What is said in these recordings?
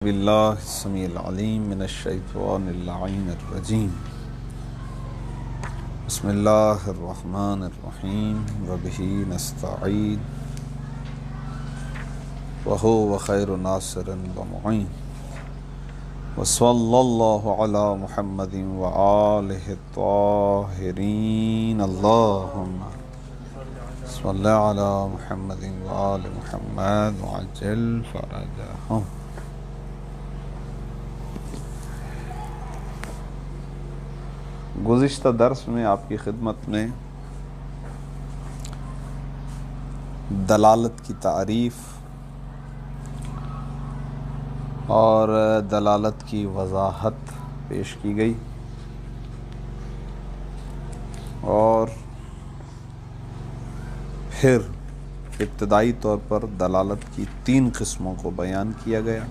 باللہ السمیع العلیم من الشیطان اللعین الرجیم بسم اللہ الرحمن الرحیم وبہ نستعین وہو خیر ناصر ومعین وصلی اللہ علی محمد وآلہ الطاہرین اللہم صلی علی محمد وآل محمد وعجل فرجہم۔ گزشتہ درس میں آپ کی خدمت میں دلالت کی تعریف اور دلالت کی وضاحت پیش کی گئی اور پھر ابتدائی طور پر دلالت کی 3 قسموں کو بیان کیا گیا: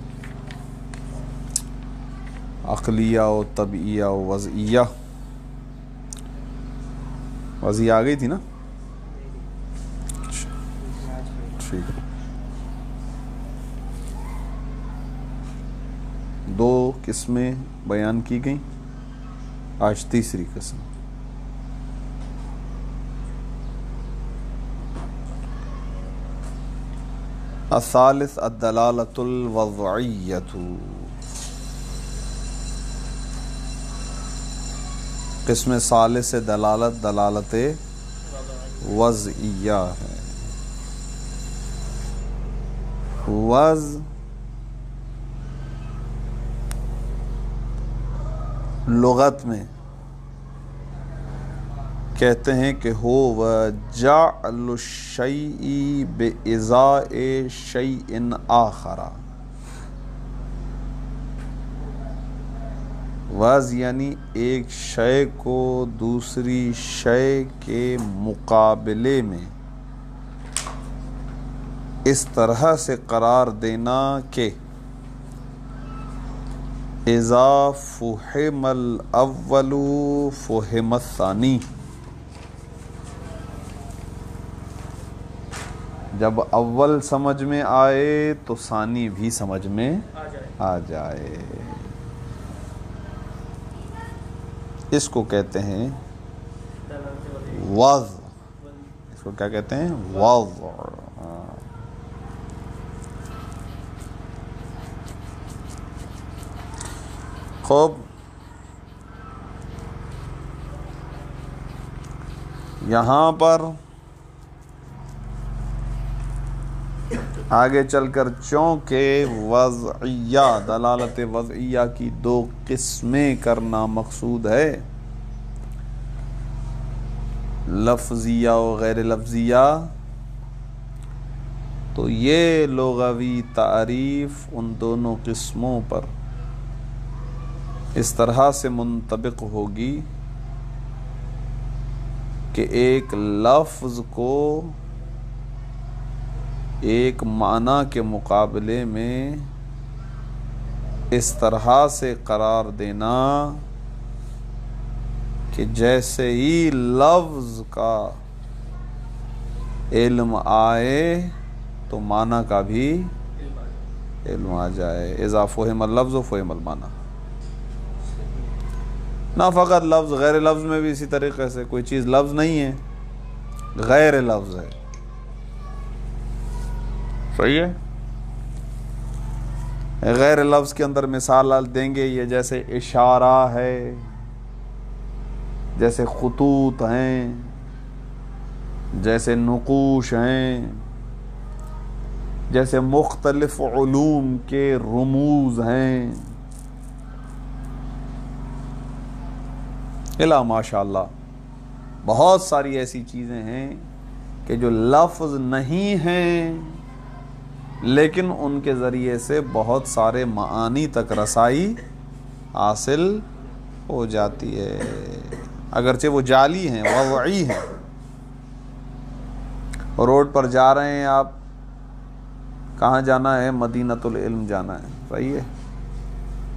عقلیہ و طبعیہ و وضعیہ۔ وضعیہ آ گئی تھی نا؟ ٹھیک ہے، 2 قسمیں بیان کی گئیں، آج تیسری قسم۔ الثالث الدلالۃ الوضعیۃ۔ قسم ثالث دلالت وضعیہ ہے۔ وضع لغت میں کہتے ہیں کہ ہو جعل الشیء بإزاء شیء آخر۔ وضع یعنی ایک شے کو دوسری شے کے مقابلے میں اس طرح سے قرار دینا کہ اذا فہم الاول فہم الثانی۔ جب اول سمجھ میں آئے تو ثانی بھی سمجھ میں آ جائے۔ اس کو کہتے ہیں وضع۔ اس کو کیا کہتے ہیں؟ وضع۔ خوب، یہاں پر آگے چل کر چونکہ وضعیہ دلالت وضعیہ کی 2 قسمیں کرنا مقصود ہے، لفظیہ و غیر لفظیہ، تو یہ لغوی تعریف ان دونوں قسموں پر اس طرح سے منطبق ہوگی کہ ایک لفظ کو ایک معنی کے مقابلے میں اس طرح سے قرار دینا کہ جیسے ہی لفظ کا علم آئے تو معنی کا بھی علم آ جائے۔ اذا فہم اللفظ فہم المعنی۔ نہ فقط لفظ، غیر لفظ میں بھی اسی طریقے سے کوئی چیز لفظ نہیں ہے، غیر لفظ ہے، صحیح ہے؟ غیر لفظ کے اندر مثال دیں گے، یہ جیسے اشارہ ہے، جیسے خطوط ہیں، جیسے نقوش ہیں، جیسے مختلف علوم کے رموز ہیں، الا ماشاء اللہ بہت ساری ایسی چیزیں ہیں کہ جو لفظ نہیں ہیں لیکن ان کے ذریعے سے بہت سارے معانی تک رسائی حاصل ہو جاتی ہے، اگرچہ وہ جعلی ہیں، وضعی ہیں۔ روڈ پر جا رہے ہیں آپ، کہاں جانا ہے؟ مدینۃ العلم جانا ہے، صحیح ہے،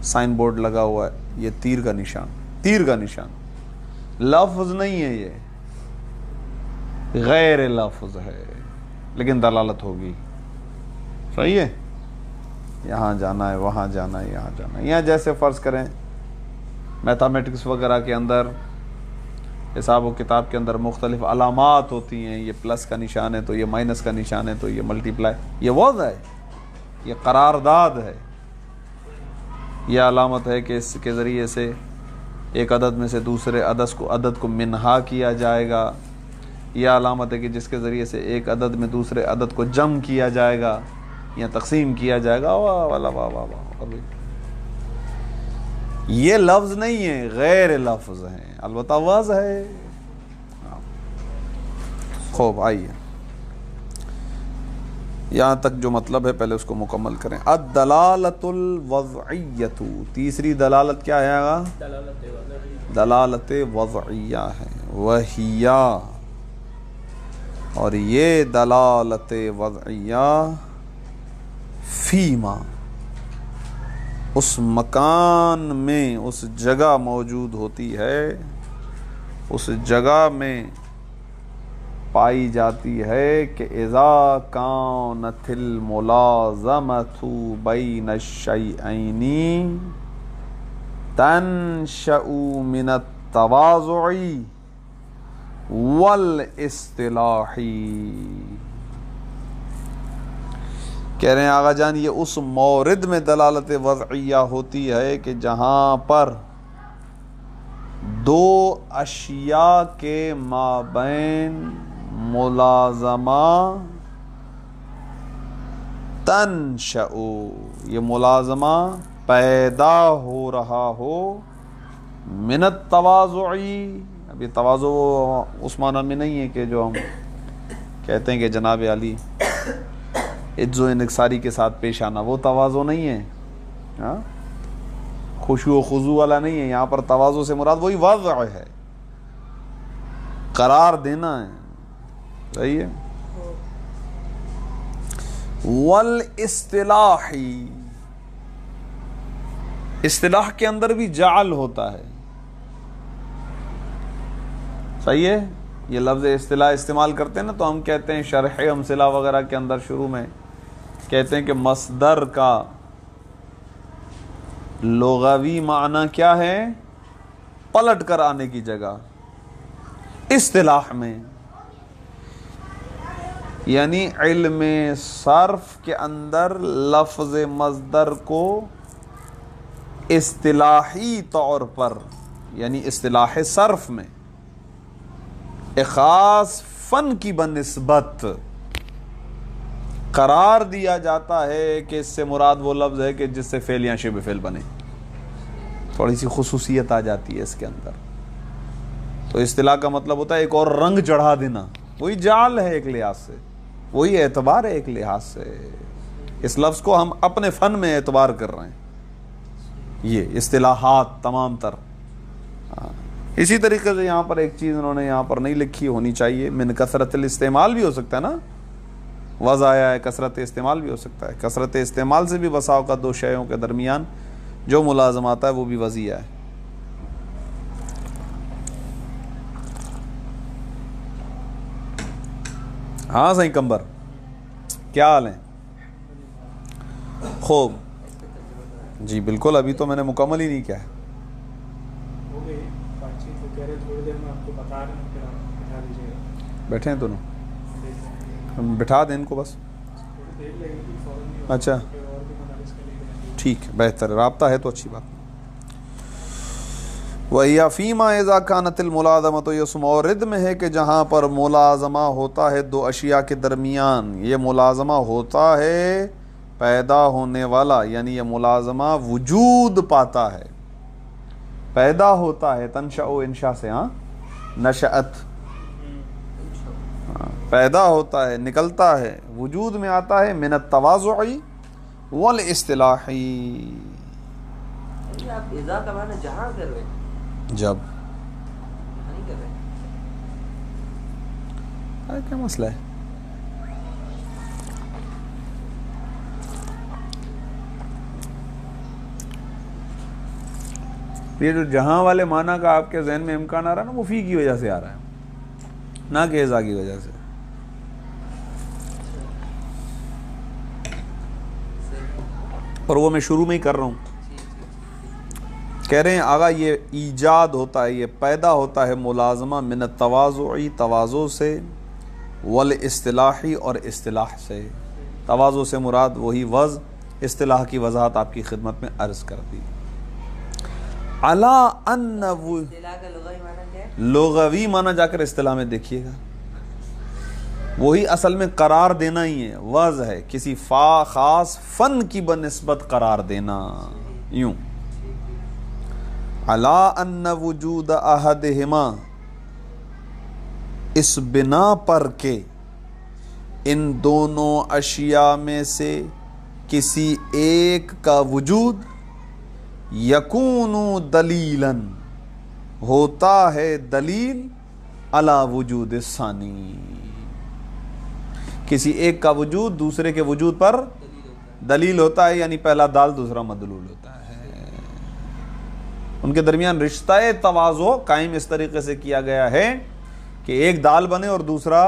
سائن بورڈ لگا ہوا ہے، یہ تیر کا نشان، تیر کا نشان لفظ نہیں ہے، یہ غیر لفظ ہے لیکن دلالت ہوگی، صحیح ہے۔ یہاں جانا ہے، وہاں جانا ہے، یہاں جانا ہے. یہاں جیسے فرض کریں میتھمیٹکس وغیرہ کے اندر، حساب و کتاب کے اندر مختلف علامات ہوتی ہیں، یہ پلس کا نشان ہے تو یہ مائنس کا نشان ہے تو یہ ملٹی پلائی، یہ وضع ہے، یہ قرارداد ہے. یہ علامت ہے کہ اس کے ذریعے سے ایک عدد میں سے دوسرے عدد کو منہا کیا جائے گا. یہ علامت ہے کہ جس کے ذریعے سے ایک عدد میں دوسرے عدد کو جمع کیا جائے گا یا تقسیم کیا جائے گا. واہ واہ واہ واہ واہ. یہ لفظ نہیں ہے، غیر لفظ ہیں، البتہ واضح ہے. خوب آئیے یہاں تک جو مطلب ہے پہلے اس کو مکمل کریں. الدلالۃ الوضعیۃ، تیسری دلالت کیا ہے آگا؟ دلالت وضعیہ ہے. وہیا، اور یہ دلالت وضعیہ فیما، اس مکان میں، اس جگہ موجود ہوتی ہے، اس جگہ میں پائی جاتی ہے کہ اذا کانت الملازمۃ بین الشیئین تنشأ من التواضع والاصطلاح. کہہ رہے ہیں آغا جان یہ اس مورد میں دلالت وضعیہ ہوتی ہے کہ جہاں پر دو اشیاء کے مابین ملازمہ تنشأ، یہ ملازمہ پیدا ہو رہا ہو، من التواضعی. ابھی تواضع اس معنی میں نہیں ہے کہ جو ہم کہتے ہیں کہ جناب علی عجز و انکساری کے ساتھ پیش آنا، وہ تواضع نہیں ہے، ہاں خشوع و خضوع والا نہیں ہے. یہاں پر تواضع سے مراد وہی وضع ہے، قرار دینا ہے. صحیح ہے. والاصطلاحی، اصطلاح کے اندر بھی جعل ہوتا ہے. صحیح ہے. یہ لفظ اصطلاح استعمال کرتے ہیں نا تو ہم کہتے ہیں شرح امثلہ وغیرہ کے اندر شروع میں کہتے ہیں کہ مصدر کا لغوی معنی کیا ہے؟ پلٹ کر آنے کی جگہ. اصطلاح میں یعنی علم صرف کے اندر لفظ مصدر کو اصطلاحی طور پر، یعنی اصطلاح صرف میں ایک خاص فن کی بنسبت قرار دیا جاتا ہے کہ اس سے مراد وہ لفظ ہے کہ جس سے فعل یا شبہ فعل بنے. تھوڑی سی خصوصیت آ جاتی ہے اس کے اندر. تو اصطلاح کا مطلب ہوتا ہے ایک اور رنگ چڑھا دینا. وہی جعل ہے ایک لحاظ سے، وہی اعتبار ہے ایک لحاظ سے. اس لفظ کو ہم اپنے فن میں اعتبار کر رہے ہیں. یہ اصطلاحات تمام تر. اسی طریقے سے یہاں پر ایک چیز انہوں نے یہاں پر نہیں لکھی، ہونی چاہیے. من کثرت الاستعمال بھی ہو سکتا ہے نا، وضع آیا ہے، کثرت استعمال بھی ہو سکتا ہے. کثرت استعمال سے بھی بسا اوقات دو شیئوں کے درمیان جو ملازم آتا ہے وہ بھی وضعیہ ہے. ہاں صحیح کمبر، کیا حال ہیں؟ خوب جی بالکل. ابھی تو میں نے مکمل ہی نہیں کیا ہے. بیٹھے ہیں دونوں، ہم بٹھا دیں ان کو بس. اچھا ٹھیک ہے، بہتر ہے، رابطہ ہے تو اچھی بات. وَهِيَ فِيمَا إِذَا كَانَتِ الْمُلَازَمَةُ، تو یہ اس مورد میں ہے کہ جہاں پر ملازمہ ہوتا ہے دو اشیاء کے درمیان. یہ ملازمہ ہوتا ہے پیدا ہونے والا، یعنی یہ ملازمہ وجود پاتا ہے، پیدا ہوتا ہے. تنشأ انشاء سے، ہاں نشأت، پیدا ہوتا ہے، نکلتا ہے، وجود میں آتا ہے. من التواضع والاصطلاح. آپ اذا کا معنی جہاں کر رہے ہیں، جب نہیں کر رہے، کیا مسئلہ ہے؟ یہ جو جہاں والے معنی کا آپ کے ذہن میں امکان آ رہا ہے نا، وہ فی کی وجہ سے آ رہا ہے، نہ کہ اذا کی وجہ سے. پر وہ میں شروع میں ہی کر رہا ہوں. کہہ رہے ہیں آغا یہ ایجاد ہوتا ہے، یہ پیدا ہوتا ہے ملازمہ من التواضعی، تواضع سے، والاصطلاحی، اور اصطلاح سے. تواضع سے مراد وہی وضع، اصطلاح کی وضاحت آپ کی خدمت میں عرض کر دی. علا ان اصطلاح کا لغوی معنی کیا ہے؟ لغوی معنی جا کر اصطلاح میں دیکھیے گا، وہی اصل میں قرار دینا ہی ہے، وضع ہے، کسی خاص فن کی بنسبت قرار دینا. یوں علا ان وجود احدہما، اس بنا پر کہ ان دونوں اشیاء میں سے کسی ایک کا وجود یکون دلیلاً، ہوتا ہے دلیل، علی وجود ثانی، کسی ایک کا وجود دوسرے کے وجود پر دلیل ہوتا ہے، یعنی پہلا دال دوسرا مدلول ہوتا ہے. ان کے درمیان رشتہ تواضع قائم اس طریقے سے کیا گیا ہے کہ ایک دال بنے اور دوسرا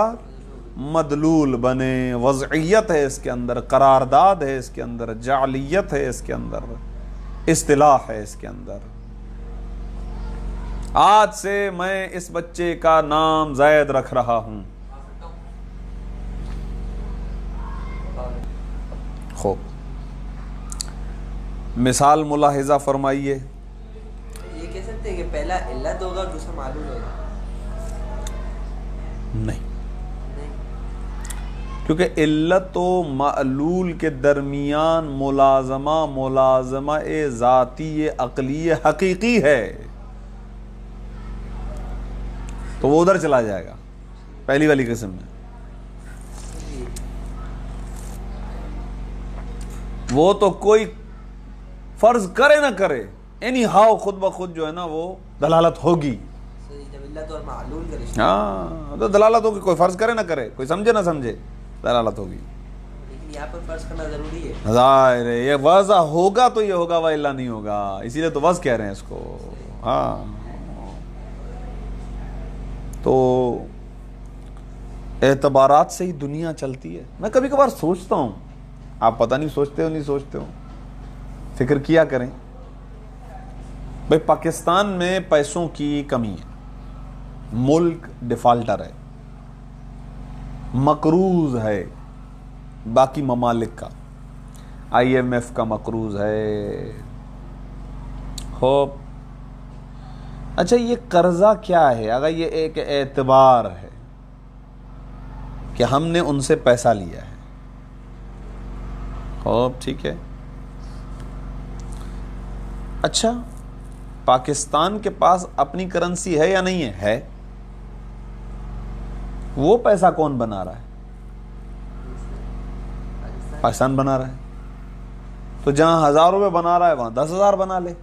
مدلول بنے. وضعیت ہے اس کے اندر، قرارداد ہے اس کے اندر، جعلیت ہے اس کے اندر، اصطلاح ہے اس کے اندر. آج سے میں اس بچے کا نام زید رکھ رہا ہوں. خوب مثال ملاحظہ فرمائیے. یہ کہہ سکتے ہیں کہ پہلا علت ہوگا اور دوسرا معلول ہوگا؟ نہیں، کیونکہ علت و معلول کے درمیان ملازمہ ذاتی عقلی حقیقی ہے، تو وہ ادھر چلا جائے گا پہلی والی قسم میں. وہ تو کوئی فرض کرے نہ کرے، اینی ہاؤ خود بخود جو ہے نا وہ دلالت ہوگی. جب علت اور معلول کا رشتہ، ہاں تو دلالت ہوگی، کوئی فرض کرے نہ کرے، کوئی سمجھے نہ سمجھے، دلالت ہوگی. لیکن یہاں پر فرض کرنا ضروری ہے. ظاہر ہے یہ وضع ہوگا تو یہ ہوگا، وإلا نہیں ہوگا، اسی لیے تو وضع کہہ رہے ہیں اس کو. ہاں تو اعتبارات سے ہی دنیا چلتی ہے. میں کبھی کبھار سوچتا ہوں، آپ پتہ نہیں سوچتے ہو نہیں سوچتے ہو، فکر کیا کریں. بھئی پاکستان میں پیسوں کی کمی ہے، ملک ڈیفالٹر ہے، مقروض ہے باقی ممالک کا، IMF کا مقروض ہے. خوب اچھا یہ قرضہ کیا ہے؟ اگر یہ ایک اعتبار ہے کہ ہم نے ان سے پیسہ لیا ہے، خوب ٹھیک ہے. اچھا پاکستان کے پاس اپنی کرنسی ہے یا نہیں ہے؟ ہے. وہ پیسہ کون بنا رہا ہے؟ پاکستان بنا رہا ہے. تو جہاں 1000 روپے بنا رہا ہے وہاں 10,000 بنا لے،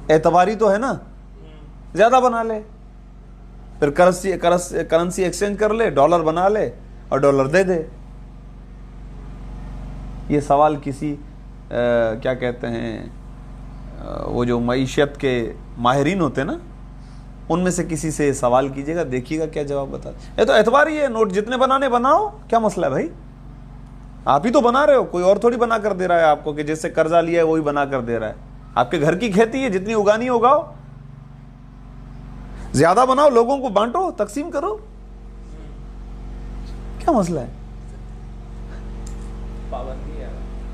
اعتباری تو ہے نا، زیادہ بنا لے. پھر کرنسی ایکسچینج کر لے، ڈالر بنا لے اور ڈالر دے دے. یہ سوال کسی کیا کہتے ہیں وہ جو معیشت کے ماہرین ہوتے ہیں نا، ان میں سے کسی سے سوال کیجئے گا، دیکھیے گا کیا جواب بتا. یہ تو اعتباری ہے، نوٹ جتنے بنانے بناؤ، کیا مسئلہ ہے بھائی؟ آپ ہی تو بنا رہے ہو، کوئی اور تھوڑی بنا کر دے رہا ہے آپ کو کہ جس سے قرضہ لیا ہے وہی بنا کر دے رہا ہے. آپ کے گھر کی کھیتی ہے، جتنی اگانی اگاؤ، زیادہ بناؤ، لوگوں کو بانٹو، تقسیم کرو، کیا مسئلہ ہے؟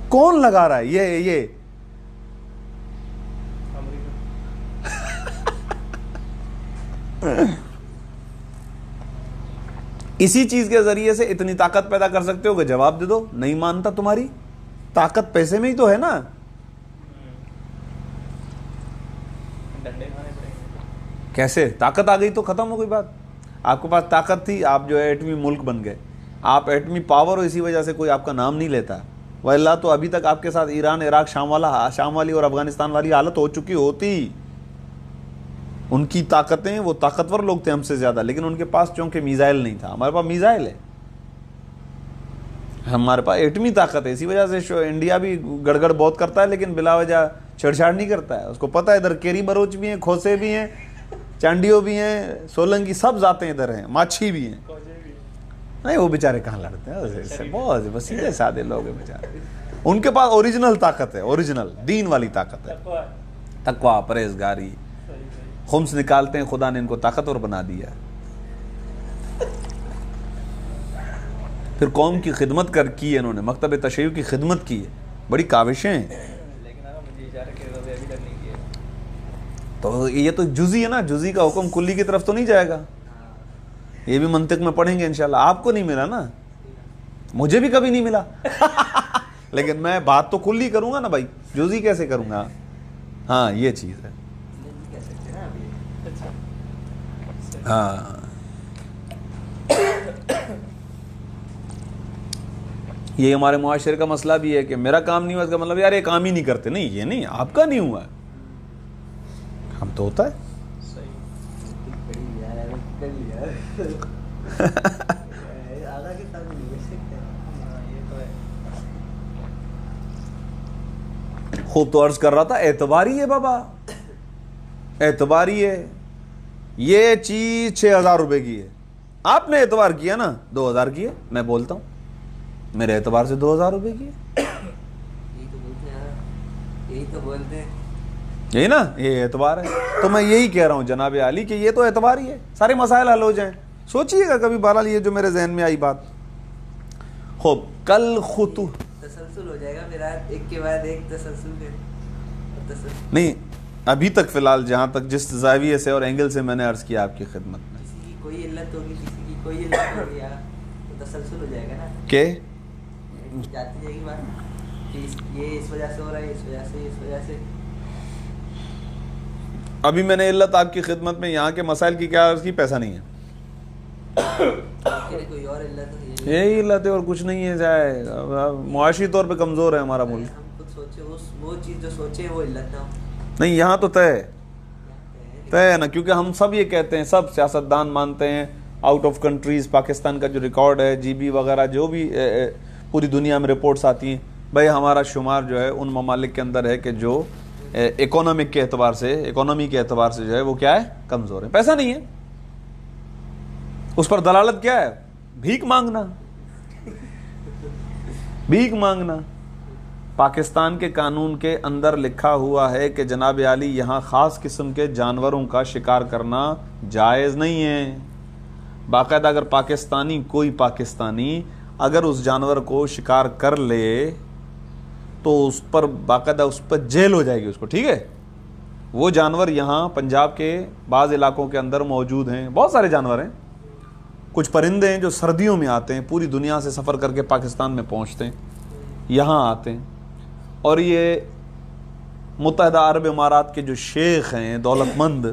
کون لگا رہا ہے یہ اسی چیز کے ذریعے سے اتنی طاقت پیدا کر سکتے ہو کہ جواب دے دو. نہیں مانتا تمہاری طاقت پیسے میں ہی تو ہے نا. کیسے طاقت آ گئی تو ختم ہو گئی بات. آپ کے پاس طاقت تھی، آپ جو ہے ایٹمی ملک بن گئے، آپ ایٹمی پاور ہو، اسی وجہ سے کوئی آپ کا نام نہیں لیتا. واللہ تو ابھی تک آپ کے ساتھ ایران، عراق، شام والی اور افغانستان والی حالت ہو چکی ہوتی. ان کی طاقتیں، وہ طاقتور لوگ تھے ہم سے زیادہ، لیکن ان کے پاس چونکہ میزائل نہیں تھا. ہمارے پاس میزائل ہے، ہمارے پاس ایٹمی طاقت ہے. اسی وجہ سے انڈیا بھی گڑگڑ بہت کرتا ہے لیکن بلا وجہ چھیڑ چھاڑ نہیں کرتا ہے. اس کو پتہ ہے ادھر کیری بروچ بھی ہیں، کھوسے بھی ہیں، چانڈیو بھی ہیں، سولنگی سب ذاتیں ادھر ہیں، ماچھی بھی ہیں. نہیں وہ بیچارے کہاں لڑتے ہیں، بہت سیدھے سادے لوگ ہیں بیچارے. ان کے پاس اوریجنل طاقت ہے, اوریجنل دین والی طاقت ہے, تقویٰ, پرہیزگاری, خمس نکالتے ہیں, خدا نے ان کو طاقتور بنا دیا. پھر قوم کی خدمت کی ہے انہوں نے, مکتب تشیع کی خدمت کی ہے, بڑی کاوشیں ہیں. تو یہ تو جزئی ہے نا, جزئی کا حکم کلی کی طرف تو نہیں جائے گا. یہ بھی منطق میں پڑھیں گے انشاءاللہ. آپ کو نہیں ملا نا, مجھے بھی کبھی نہیں ملا. لیکن میں بات تو کلی کروں گا نا بھائی, جزئی کیسے کروں گا. ہاں یہ چیز ہے. ہاں یہ ہمارے معاشرے کا مسئلہ بھی ہے کہ میرا کام نہیں ہوا, اس کا مطلب یار یہ کام ہی نہیں کرتے. نہیں, یہ نہیں, آپ کا نہیں ہوا ہے, ہم تو ہوتا ہے. خوب تو عرض کر رہا تھا, اعتباری ہے بابا, اعتباری ہے. یہ چیز 6,000 روپے کی ہے, آپ نے اعتبار کیا نا 2,000 کی ہے. میں بولتا ہوں میرے اعتبار سے 2,000 روپے کی ہے. یہی تو بولتے ہیں, یہی نا, یہ اعتبار ہے. تو میں یہی کہہ رہا ہوں جناب عالی کہ یہ تو اعتبار ہی ہے, سارے مسائل حل ہو جائیں. سوچئے گا کبھی, بہرحال یہ جو میرے ذہن میں آئی بات. خوب, کل خطو تسلسل ہو جائے گا میرا, ایک کے بعد ایک تسلسل کے نہیں. ابھی تک فی الحال جہاں تک جس زاویے سے اور اینگل سے میں نے عرض کیا آپ کی خدمت میں, کسی کی کوئی علت ہوگی, کسی کی کوئی علت ہوگی, تو تسلسل ہو جائے گا نا, کہ جاتی جائے گی بات کہ یہ اس وجہ سے ہو رہا ہے, اس وجہ سے, اس وجہ سے. ابھی میں نے علت آپ کی خدمت میں یہاں کے مسائل کی کیا عرض کی, پیسہ نہیں ہے. کوئی اور علت ہے, یہی علت ہے اور کچھ نہیں ہے. جائے معاشی طور پہ کمزور ہے ہمارا ملک. ہم خود سوچے وہ چیز جو سوچے وہ علت نہ ہو. نہیں, یہاں تو طے ہے نا, کیونکہ ہم سب یہ کہتے ہیں, سب سیاستدان مانتے ہیں, آؤٹ آف کنٹریز پاکستان کا جو ریکارڈ ہے, جی بی وغیرہ جو بھی پوری دنیا میں رپورٹس آتی ہیں, بھائی ہمارا شمار جو ہے ان ممالک کے اندر ہے کہ جو اکانومک کے اعتبار سے, اکانومی کے اعتبار سے جو ہے وہ کیا ہے, کمزور ہے. پیسہ نہیں ہے, اس پر دلالت کیا ہے, بھیک مانگنا, بھیک مانگنا. پاکستان کے قانون کے اندر لکھا ہوا ہے کہ جناب عالی یہاں خاص قسم کے جانوروں کا شکار کرنا جائز نہیں ہے. باقاعدہ اگر کوئی پاکستانی اگر اس جانور کو شکار کر لے تو اس پر باقاعدہ اس پر جیل ہو جائے گی اس کو, ٹھیک ہے. وہ جانور یہاں پنجاب کے بعض علاقوں کے اندر موجود ہیں, بہت سارے جانور ہیں. کچھ پرندے ہیں جو سردیوں میں آتے ہیں, پوری دنیا سے سفر کر کے پاکستان میں پہنچتے ہیں, یہاں آتے ہیں, اور یہ متحدہ عرب امارات کے جو شیخ ہیں دولت مند,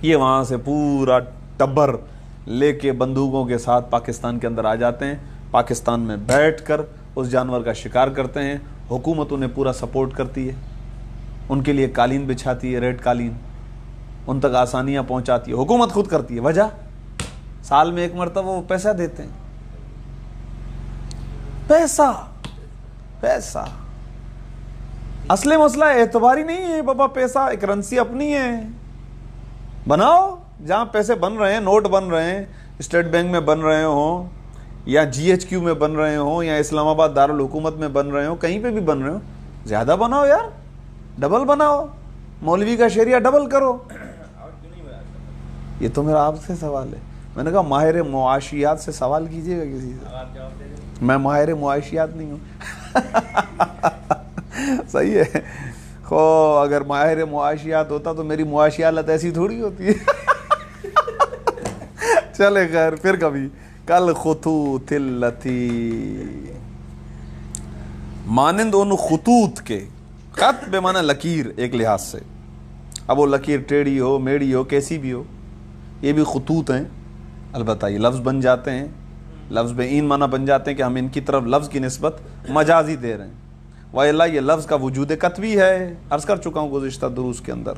یہ وہاں سے پورا ٹبر لے کے بندوقوں کے ساتھ پاکستان کے اندر آ جاتے ہیں, پاکستان میں بیٹھ کر اس جانور کا شکار کرتے ہیں. حکومت انہیں پورا سپورٹ کرتی ہے, ان کے لیے قالین بچھاتی ہے, ریڈ قالین, ان تک آسانیاں پہنچاتی ہے, حکومت خود کرتی ہے. وجہ سال میں ایک مرتبہ وہ پیسہ دیتے ہیں. پیسہ پیسہ اصل مسئلہ اعتباری نہیں ہے بابا. پیسہ ایک کرنسی اپنی ہے, بناؤ. جہاں پیسے بن رہے ہیں, نوٹ بن رہے ہیں, اسٹیٹ بینک میں بن رہے ہوں یا جی ایچ کیو میں بن رہے ہوں یا اسلام آباد دارالحکومت میں بن رہے ہوں, کہیں پہ بھی بن رہے ہوں, زیادہ بناؤ یار, ڈبل بناؤ. مولوی کا شریعہ ڈبل کرو. یہ تو میرا آپ سے سوال ہے. میں نے کہا ماہر معاشیات سے سوال کیجئے گا کسی سے. میں ماہر معاشیات نہیں ہوں. صحیح ہے. خو اگر ماہر معاشیات ہوتا تو میری معاشیات ایسی تھوڑی ہوتی ہے. چلے خیر, پھر کبھی. کل خطوط التی, مانند ان خطوط کے, خط بے معنی لکیر ایک لحاظ سے. اب وہ لکیر ٹیڑھی ہو, میڑھی ہو, کیسی بھی ہو, یہ بھی خطوط ہیں. البتہ یہ لفظ بن جاتے ہیں, لفظ بے این معنی بن جاتے ہیں کہ ہم ان کی طرف لفظ کی نسبت مجازی دے رہے ہیں. وَإِلَّا یہ لفظ کا وجود قطعی ہے, عرض کر چکا ہوں گزشتہ دروس کے اندر.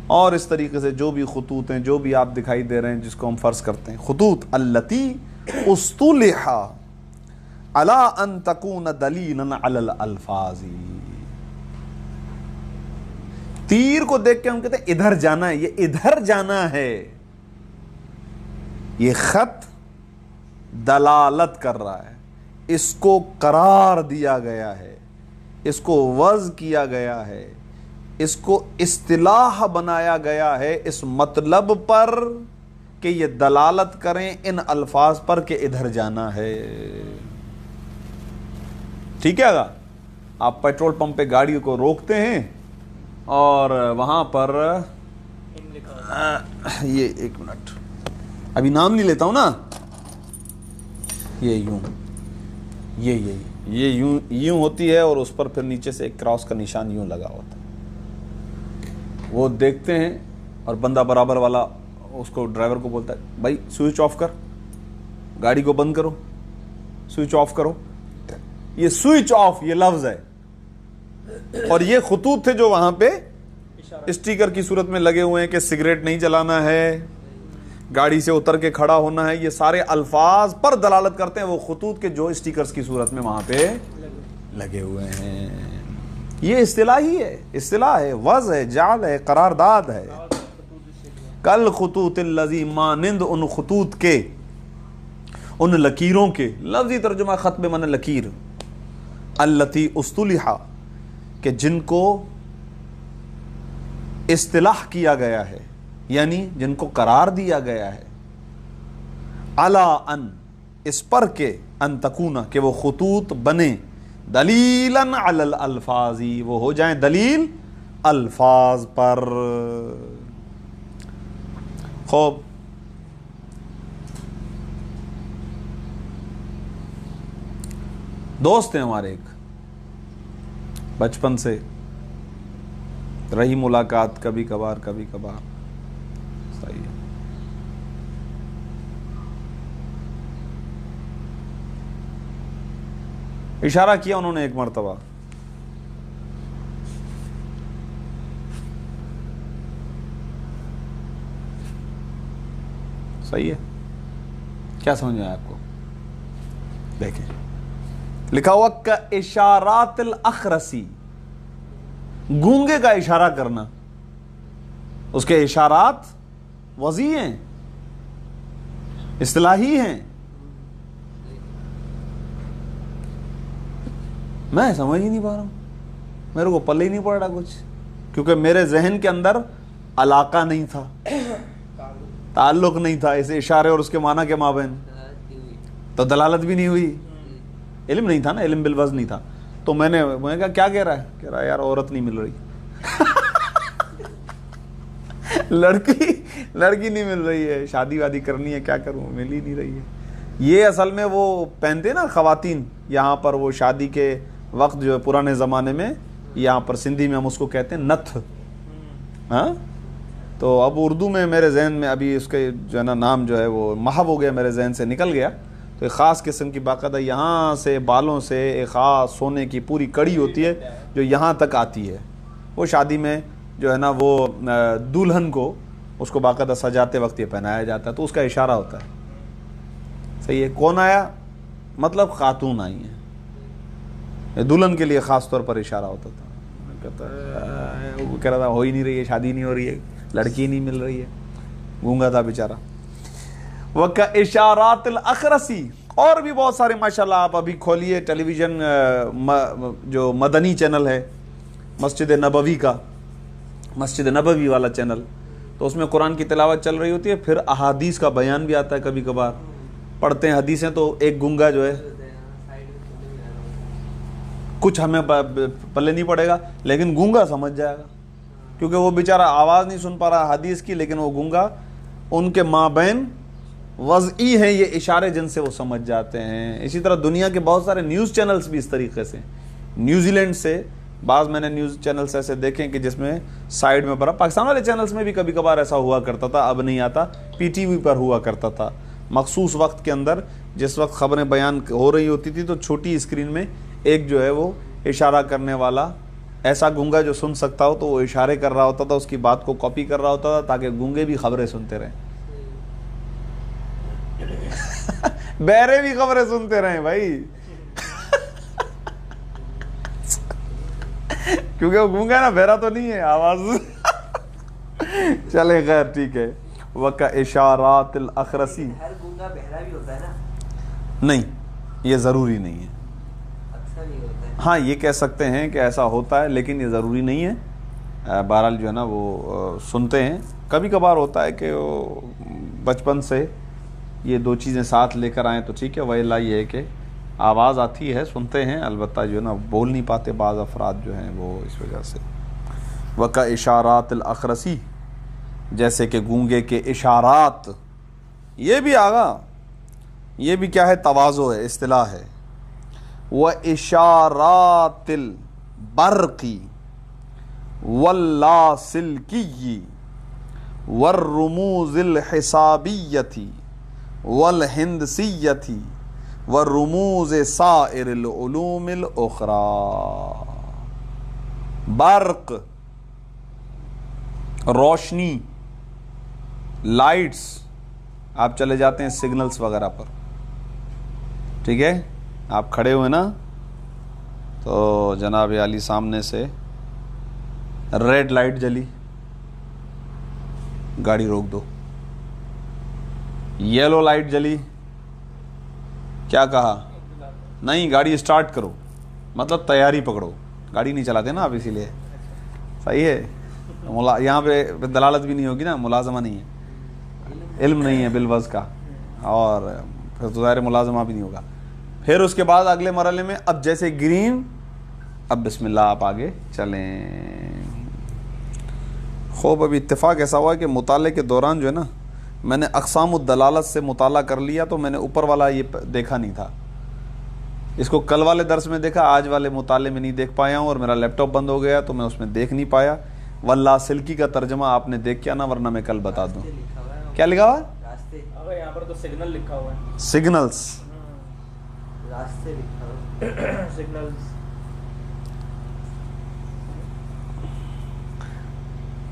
اور اس طریقے سے جو بھی خطوط ہیں, جو بھی آپ دکھائی دے رہے ہیں, جس کو ہم فرض کرتے ہیں خطوط التی اصطلح علی ان تکون دلیلا علی الالفاظ. تیر کو دیکھ کے ہم کہتے ہیں ادھر جانا ہے, یہ ادھر جانا ہے. یہ خط دلالت کر رہا ہے, اس کو قرار دیا گیا ہے، اس کو وضع کیا گیا ہے، اس کو اصطلاح بنایا گیا ہے اس مطلب پر کہ یہ دلالت کریں ان الفاظ پر کہ ادھر جانا ہے. ٹھیک ہے گا؟ آپ پیٹرول پمپ پہ گاڑی کو روکتے ہیں اور وہاں پر یہ ایک منٹ ابھی نام نہیں لیتا ہوں نا، یہ یوں یہ یوں ہوتی ہے اور اس پر پھر نیچے سے ایک کراس کا نشان یوں لگا ہوتا ہے. وہ دیکھتے ہیں اور بندہ برابر والا اس کو ڈرائیور کو بولتا ہے بھائی سوئچ آف کر، گاڑی کو بند کرو، سوئچ آف کرو. یہ سوئچ آف یہ لفظ ہے، اور یہ خطوط تھے جو وہاں پہ اسٹیکر کی صورت میں لگے ہوئے ہیں کہ سگریٹ نہیں جلانا ہے، گاڑی سے اتر کے کھڑا ہونا ہے. یہ سارے الفاظ پر دلالت کرتے ہیں وہ خطوط کے جو اسٹیکرز کی صورت میں وہاں پہ لگے ہوئے ہیں. یہ اصطلاحی ہے، اصطلاح ہے، وضع ہے، جعل ہے، قرارداد ہے. کل خطوط الذی مانند ان خطوط کے، ان لکیروں کے. لفظی ترجمہ خط بے معنی لکیر، التی اصطلحا کہ جن کو اصطلاح کیا گیا ہے، یعنی جن کو قرار دیا گیا ہے. علا ان اس پر کہ ان تکونا کہ وہ خطوط بنے، دلیلاً علی الالفاظ وہ ہو جائیں دلیل الفاظ پر. خوب دوست ہیں ہمارے ایک بچپن سے رہی ملاقات، کبھی کبھار صحیح ہے. اشارہ کیا انہوں نے ایک مرتبہ، صحیح ہے. کیا سمجھ میں آیا آپ کو؟ دیکھیں لکھا ہوا کا اشارات الاخرسی، گونگے کا اشارہ کرنا. اس کے اشارات وضعی ہیں، اصطلاحی ہیں. میں سمجھ ہی نہیں پا رہا ہوں، میرے کو پلے ہی نہیں پڑ رہا کچھ، کیونکہ میرے ذہن کے اندر علاقہ نہیں تھا، تعلق نہیں تھا اس اشارے اور اس کے معنی کے مابین، تو دلالت بھی نہیں ہوئی. علم نہیں تھا نا، علم بالوزن نہیں تھا. تو میں نے کہا کیا کہہ رہا ہے؟ کہہ رہا ہے یار عورت نہیں مل رہی. لڑکی نہیں مل رہی ہے، شادی وادی کرنی ہے، کیا کروں، مل ہی نہیں رہی ہے. یہ اصل میں وہ پہنتے نا خواتین یہاں پر، وہ شادی کے وقت جو پرانے زمانے میں یہاں پر سندھی میں ہم اس کو کہتے ہیں نتھ. ہاں تو اب اردو میں میرے ذہن میں ابھی اس کے جو ہے نا نام جو ہے وہ محو ہو گیا، میرے ذہن سے نکل گیا. تو ایک خاص قسم کی باقاعدہ یہاں سے بالوں سے ایک خاص سونے کی پوری کڑی ہوتی ہے جو یہاں تک آتی ہے. وہ شادی میں جو ہے نا وہ دلہن کو اس کو باقاعدہ سجاتے وقت یہ پہنایا جاتا ہے، تو اس کا اشارہ ہوتا ہے. صحیح ہے. کون آیا؟ مطلب خاتون آئی ہیں، دلہن کے لیے خاص طور پر اشارہ ہوتا تھا. وہ کہہ رہا تھا ہو ہی نہیں رہی ہے، شادی نہیں ہو رہی ہے، لڑکی نہیں مل رہی ہے. گونگا تھا بیچارہ. وَكَإِشَارَاتِ الْأَخْرَسِ اور بھی بہت سارے ماشاءاللہ. آپ ابھی کھولیے ٹیلی ویژن جو مدنی چینل ہے مسجد نبوی کا، مسجد نبوی والا چینل، تو اس میں قرآن کی تلاوت چل رہی ہوتی ہے، پھر احادیث کا بیان بھی آتا ہے. کبھی کبھار پڑھتے ہیں حدیثیں، تو ایک گونگا جو ہے کچھ ہمیں پلے نہیں پڑے گا لیکن گونگا سمجھ جائے گا، کیونکہ وہ بیچارہ آواز نہیں سن پا رہا حدیث کی، لیکن وہ گونگا ان کے مابین وضعی ہیں یہ اشارے جن سے وہ سمجھ جاتے ہیں. اسی طرح دنیا کے بہت سارے نیوز چینلز بھی اس طریقے سے. نیوزی لینڈ سے بعض میں نے نیوز چینلز ایسے دیکھیں کہ جس میں سائیڈ میں پڑا، پاکستان والے چینلز میں بھی کبھی کبھار ایسا ہوا کرتا تھا، اب نہیں آتا. پی ٹی وی پر ہوا کرتا تھا مخصوص وقت کے اندر، جس وقت خبریں بیان ہو رہی ہوتی تھی تو چھوٹی اسکرین میں ایک جو ہے وہ اشارہ کرنے والا ایسا گونگا جو سن سکتا ہو تو وہ اشارے کر رہا ہوتا تھا، اس کی بات کو کاپی کر رہا ہوتا تھا تاکہ گونگے بھی خبریں سنتے رہیں. بہرے بھی خبریں سنتے رہیں بھائی، کیونکہ وہ گونگا نا، بہرا تو نہیں ہے آواز. چلے خیر ٹھیک ہے. وَكَإِشَارَاتِ الْأَخْرَسِ ہر گونگا بہرا بھی ہوتا ہے نا؟ نہیں، یہ ضروری نہیں ہے. اکثر نہیں ہوتا ہے. ہاں یہ کہہ سکتے ہیں کہ ایسا ہوتا ہے لیکن یہ ضروری نہیں ہے. بہرحال جو ہے نا وہ سنتے ہیں. کبھی کبھار ہوتا ہے کہ وہ بچپن سے یہ دو چیزیں ساتھ لے کر آئیں تو ٹھیک ہے. وَإِلَّا یہ ہے کہ آواز آتی ہے سنتے ہیں, البتہ جو ہے نا بول نہیں پاتے بعض افراد جو ہیں وہ اس وجہ سے. وَكَإِشَارَاتِ الْأَخْرَسِ, جیسے کہ گونگے کے اشارات. یہ بھی آگا یہ بھی کیا ہے, تواضع ہے, اصطلاح ہے. وَإِشَارَاتِ الْبَرْقِ وَاللَّاسِلْكِيِّ وَالرُّمُوزِ الْحِسَابِيَّةِ وَالْهِنْدْسِيَّةِ وَالرُّمُوزِ سَائِرِ الْعُلُومِ الْأُخْرَى. برق, روشنی, لائٹس. آپ چلے جاتے ہیں سگنلز وغیرہ پر, ٹھیک ہے, آپ کھڑے ہوئے نا تو جناب علی سامنے سے ریڈ لائٹ جلی, گاڑی روک دو. یلو لائٹ جلی, کیا کہا, نہیں گاڑی اسٹارٹ کرو, مطلب تیاری پکڑو. گاڑی نہیں چلاتے نا آپ, اسی لیے. صحیح ہے. یہاں پہ دلالت بھی نہیں ہوگی نا, ملازمہ نہیں ہے, علم نہیں ہے بالوضع کا, اور پھر تو ظاہر ملازمہ بھی نہیں ہوگا. پھر اس کے بعد اگلے مرحلے میں اب جیسے گرین, اب بسم اللہ آپ آگے چلیں. خوب ابھی اتفاق ایسا ہوا کہ مطالعے کے دوران جو ہے نا میں نے اقسام الدلالت سے مطالعہ کر لیا, تو میں نے اوپر والا یہ دیکھا نہیں تھا. اس کو کل والے درس میں دیکھا, آج والے مطالعے میں نہیں دیکھ پایا ہوں, اور میرا لیپ ٹاپ بند ہو گیا تو میں اس میں دیکھ نہیں پایا. واللہ سلکی کا ترجمہ آپ نے دیکھ کیا نا, ورنہ میں کل بتا دوں. کیا لکھا ہوا ہے؟ راستے. یہاں پر تو سگنل لکھا ہوا ہے. سگنلز, راستے لکھا ہوا. سگنلز.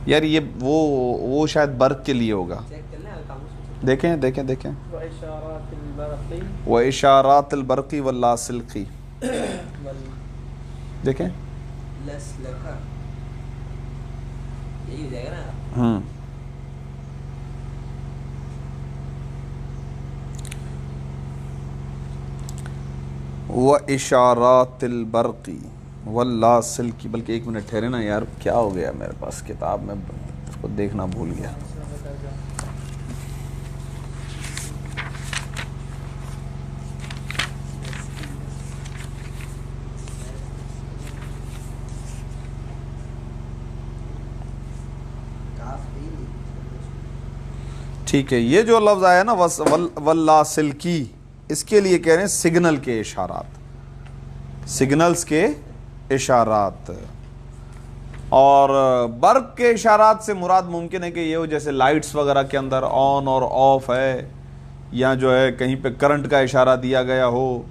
یار یہ وہ شاید برق کے لیے ہوگا. چیک کر لیں قاموس میں. دیکھیں دیکھیں دیکھیں. وَإِشَارَاتِ الْبَرْقِ وَإِشَارَاتِ الْبَرْقِ وَاللَّاسِلْقِ, دیکھیں. لس لکھا, یہی ہو جائے گا نا. وَإِشَارَاتِ الْبَرْقِ وَاللَّاسِلْقِ. بلکہ ایک منٹ ٹھہرے نا یار, کیا ہو گیا میرے پاس کتاب میں, اس کو دیکھنا بھول گیا. ٹھیک ہے, یہ جو لفظ آیا نا وَاللَّاسِلْقِ, اس کے لیے کہہ رہے ہیں سگنل کے اشارات, سگنلز کے اشارات. اور برق کے اشارات سے مراد ممکن ہے کہ یہ ہو جیسے لائٹس وغیرہ کے اندر آن اور آف ہے, یا جو ہے کہیں پہ کرنٹ کا اشارہ دیا گیا ہو,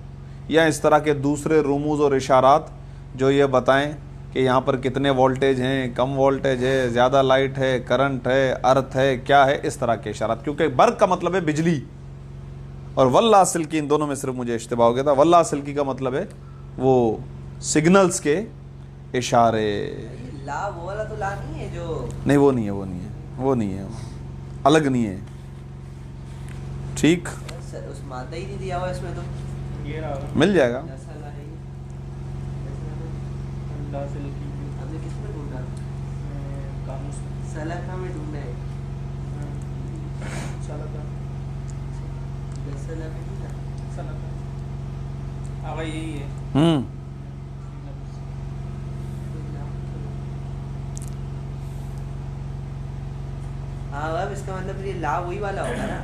یا اس طرح کے دوسرے رموز اور اشارات جو یہ بتائیں کہ یہاں پر کتنے وولٹیج ہیں, کم وولٹیج ہے, زیادہ لائٹ ہے, کرنٹ ہے, ارتھ ہے, کیا ہے, اس طرح کے اشارات. کیونکہ برق کا مطلب ہے بجلی, اور واللہ سلکی, ان دونوں میں صرف مجھے اشتباہ ہو گیا تھا. واللہ سلکی کا مطلب ہے وہ سگنلز کے اشارے. لا وہ والا تو لا نہیں ہے جو, نہیں وہ نہیں ہے, وہ نہیں ہے, وہ نہیں ہے, الگ نہیں ہے. ٹھیک, اس مادہ ہی نہیں دیا ہوا اس میں, تو یہ رہا مل جائے گا. لاسلکی. ہم نے کس میں ڈھونڈا, قاموس میں. سلکہ میں ڈھونڈا ہے. سلکہ. سلکہ. آگا یہی ہے. ہاں اب اس کا مطلب یہ لا وہی والا ہوگا نا,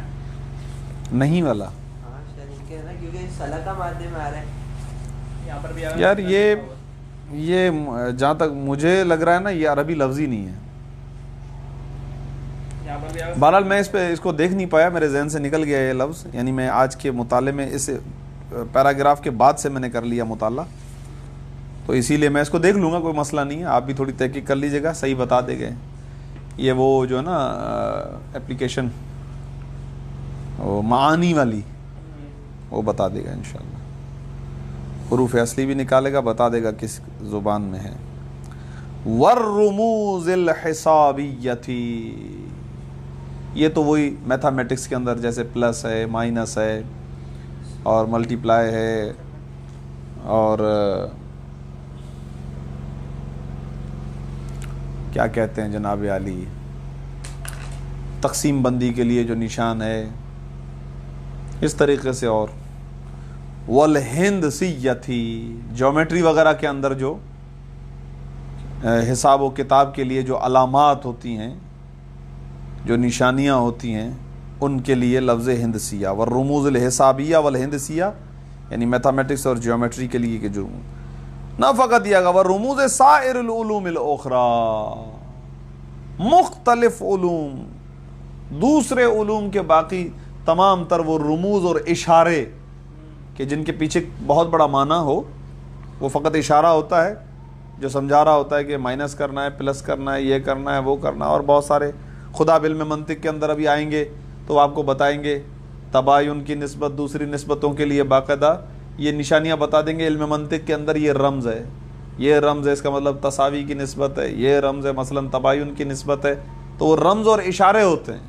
نہیں والا. ہاں شریک ہے نا, کیونکہ سلکہ مادے میں آ رہا ہے. یہاں پر بھی یار یہ جہاں تک مجھے لگ رہا ہے نا, یہ عربی لفظ ہی نہیں ہے. بہرحال میں اس کو دیکھ نہیں پایا, میرے ذہن سے نکل گیا یہ لفظ. یعنی میں آج کے مطالعے میں اس پیراگراف کے بعد سے میں نے کر لیا مطالعہ, تو اسی لیے میں اس کو دیکھ لوں گا, کوئی مسئلہ نہیں ہے. آپ بھی تھوڑی تحقیق کر لیجیے گا, صحیح بتا دے گئے. یہ وہ جو ہے نا اپلیکیشن وہ معانی والی, وہ بتا دے گا انشاءاللہ. حروف اصلی بھی نکالے گا, بتا دے گا کس زبان میں ہے. والرموز الحسابیتی, یہ تو وہی میتھامیٹکس کے اندر جیسے پلس ہے, مائنس ہے, اور ملٹی پلائی ہے اور کیا کہتے ہیں جناب عالی تقسیم بندی کے لیے جو نشان ہے، اس طریقے سے. اور والہندسیتی، جیومیٹری وغیرہ کے اندر جو حساب و کتاب کے لیے جو علامات ہوتی ہیں، جو نشانیاں ہوتی ہیں، ان کے لیے لفظ ہندسیہ. والرموز الحسابیہ والہندسیہ یعنی میتھمیٹکس اور جیومیٹری کے لیے کہ جو نہ فقط دیا گا والرموز سائر العلوم الاخرى، مختلف علوم، دوسرے علوم کے باقی تمام تر وہ رموز اور اشارے کہ جن کے پیچھے بہت بڑا معنی ہو، وہ فقط اشارہ ہوتا ہے جو سمجھا رہا ہوتا ہے کہ مائنس کرنا ہے، پلس کرنا ہے، یہ کرنا ہے، وہ کرنا ہے. اور بہت سارے خدا بعلم منطق کے اندر ابھی آئیں گے تو آپ کو بتائیں گے تباین کی نسبت دوسری نسبتوں کے لیے باقاعدہ یہ نشانیاں بتا دیں گے. علم منطق کے اندر یہ رمز ہے، یہ رمز ہے، اس کا مطلب تساوی کی نسبت ہے، یہ رمز ہے مثلا تباین کی نسبت ہے. تو وہ رمز اور اشارے ہوتے ہیں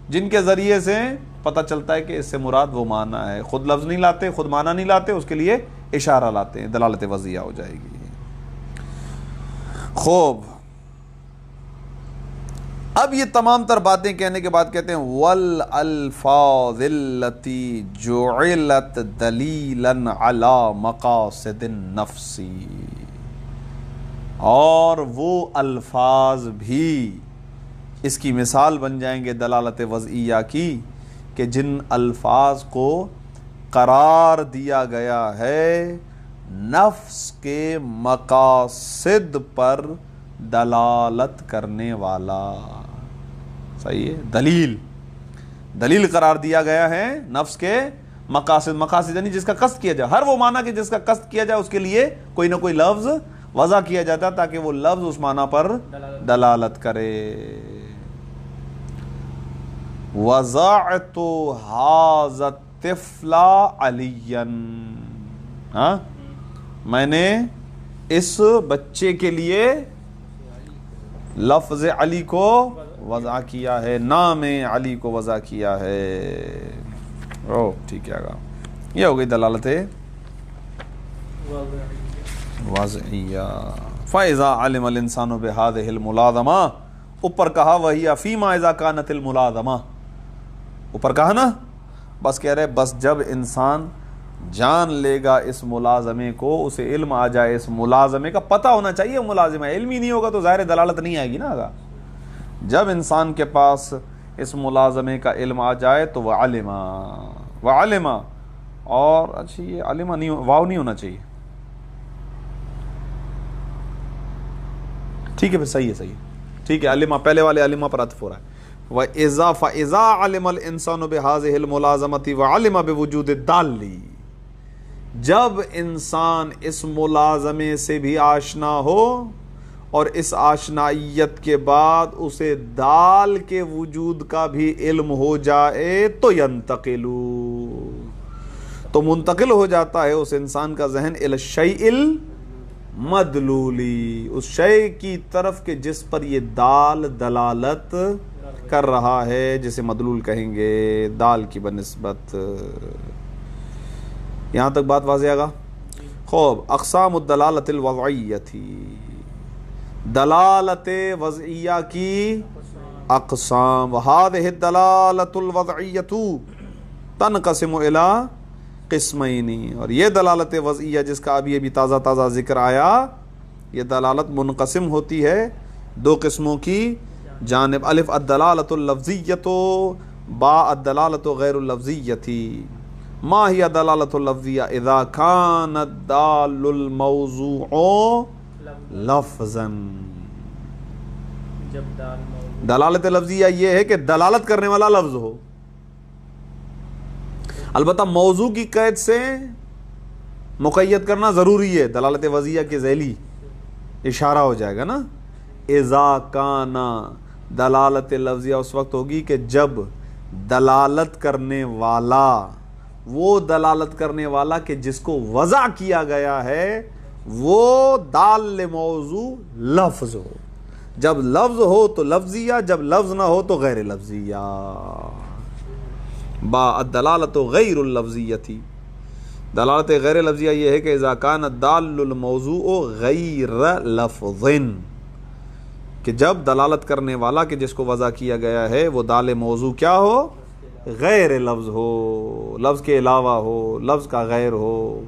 جن کے ذریعے سے پتہ چلتا ہے کہ اس سے مراد وہ معنی ہے. خود لفظ نہیں لاتے، خود معنی نہیں لاتے، اس کے لیے اشارہ لاتے ہیں، دلالت وضعیہ ہو جائے گی. خوب، اب یہ تمام تر باتیں کہنے کے بعد کہتے ہیں والالفاظ التي جعلت دلیلا علی مقاصد النفس، اور وہ الفاظ بھی اس کی مثال بن جائیں گے دلالت وضعیہ کی کہ جن الفاظ کو قرار دیا گیا ہے نفس کے مقاصد پر دلالت کرنے والا. صحیح ہے، دلیل قرار دیا گیا ہے نفس کے مقاصد یعنی جس کا قصد کیا جائے، ہر وہ معنی کہ جس کا قصد کیا جائے اس کے لیے کوئی نہ کوئی لفظ وضع کیا جاتا ہے تاکہ وہ لفظ اس معنی پر دلالت کرے. وضعت ھذا الطفل علیا، ہاں میں نے اس بچے کے لیے لفظ علی کو وضع کیا ہے، نام علی کو وضع کیا ہے. او ٹھیک ہے گا، یہ ہو گئی دلالت وضعیہ. فَإِذَا عَلِمَ الْإِنسَانُ بِهَذِهِ الْمُلَازَمَةِ، اوپر کہا وَهِيَ فِيمَا إِذَا كَانَتِ الْمُلَازَمَةِ، اوپر کہا نا، بس کہہ رہے بس جب انسان جان لے گا اس ملازمے کو، اسے علم آ جائے اس ملازمے کا، پتہ ہونا چاہیے ملازمہ ہے، علم ہی نہیں ہوگا تو ظاہر دلالت نہیں آئے گی نا. آگا جب انسان کے پاس اس ملازمے کا علم آ جائے تو وہ علمہ اور اچھا یہ علمہ نہیں، واو نہیں ہونا چاہیے، ٹھیک ہے پھر صحیح ہے ٹھیک ہے. علمہ پہلے والے علمہ پر عطف ہو رہا ہے. فَإِذَا عَلِمَ الْإِنسَانُ بِهَذِهِ الْمُلَازَمَةِ وَعَلِمَ بِوُجُودِ الدَّالِّ، جب انسان اس ملازمے سے بھی آشنا ہو اور اس آشنائیت کے بعد اسے دال کے وجود کا بھی علم ہو جائے تو ینتقلو، تو منتقل ہو جاتا ہے اس انسان کا ذہن الی الشیء المدلولی، اس شے کی طرف کہ جس پر یہ دال دلالت کر رہا ہے، جسے مدلول کہیں گے دال کی بنسبت. یہاں تک بات واضح آگا. خوب، اقسام الدلالت الوضعیہ، دلالت وضعیہ کی اقسام. وهذه الدلالت الوضعیہ تنقسم الى قسمین، اور یہ دلالت وضعیہ جس کا ابھی تازہ ذکر آیا، یہ دلالت منقسم ہوتی ہے دو قسموں کی جانب. الف الدلالت اللفظیۃ، با الدلالت غیر اللفظیۃ. ما ہی دلالت اللفظیہ؟ اذا کان الدال الموضوع لفظا، دلالت لفظیہ یہ ہے کہ دلالت کرنے والا لفظ ہو. البتہ موضوع کی قید سے مقید کرنا ضروری ہے، دلالت وضعیہ کے ذیلی اشارہ ہو جائے گا نا. اذا کانا، دلالت لفظیہ اس وقت ہوگی کہ جب دلالت کرنے والا، وہ دلالت کرنے والا کہ جس کو وضع کیا گیا ہے وہ دال موضوع لفظ ہو. جب لفظ ہو تو لفظیہ، جب لفظ نہ ہو تو غیر لفظیہ. با الدلالت غیر اللفظیہ، دلالت غیر لفظیہ یہ ہے کہ اذا کان الدال الموضوع غیر لفظ، کہ جب دلالت کرنے والا کہ جس کو وضع کیا گیا ہے وہ دال موضوع کیا ہو؟ غیر لفظ ہو، لفظ کے علاوہ ہو، لفظ کا غیر ہو.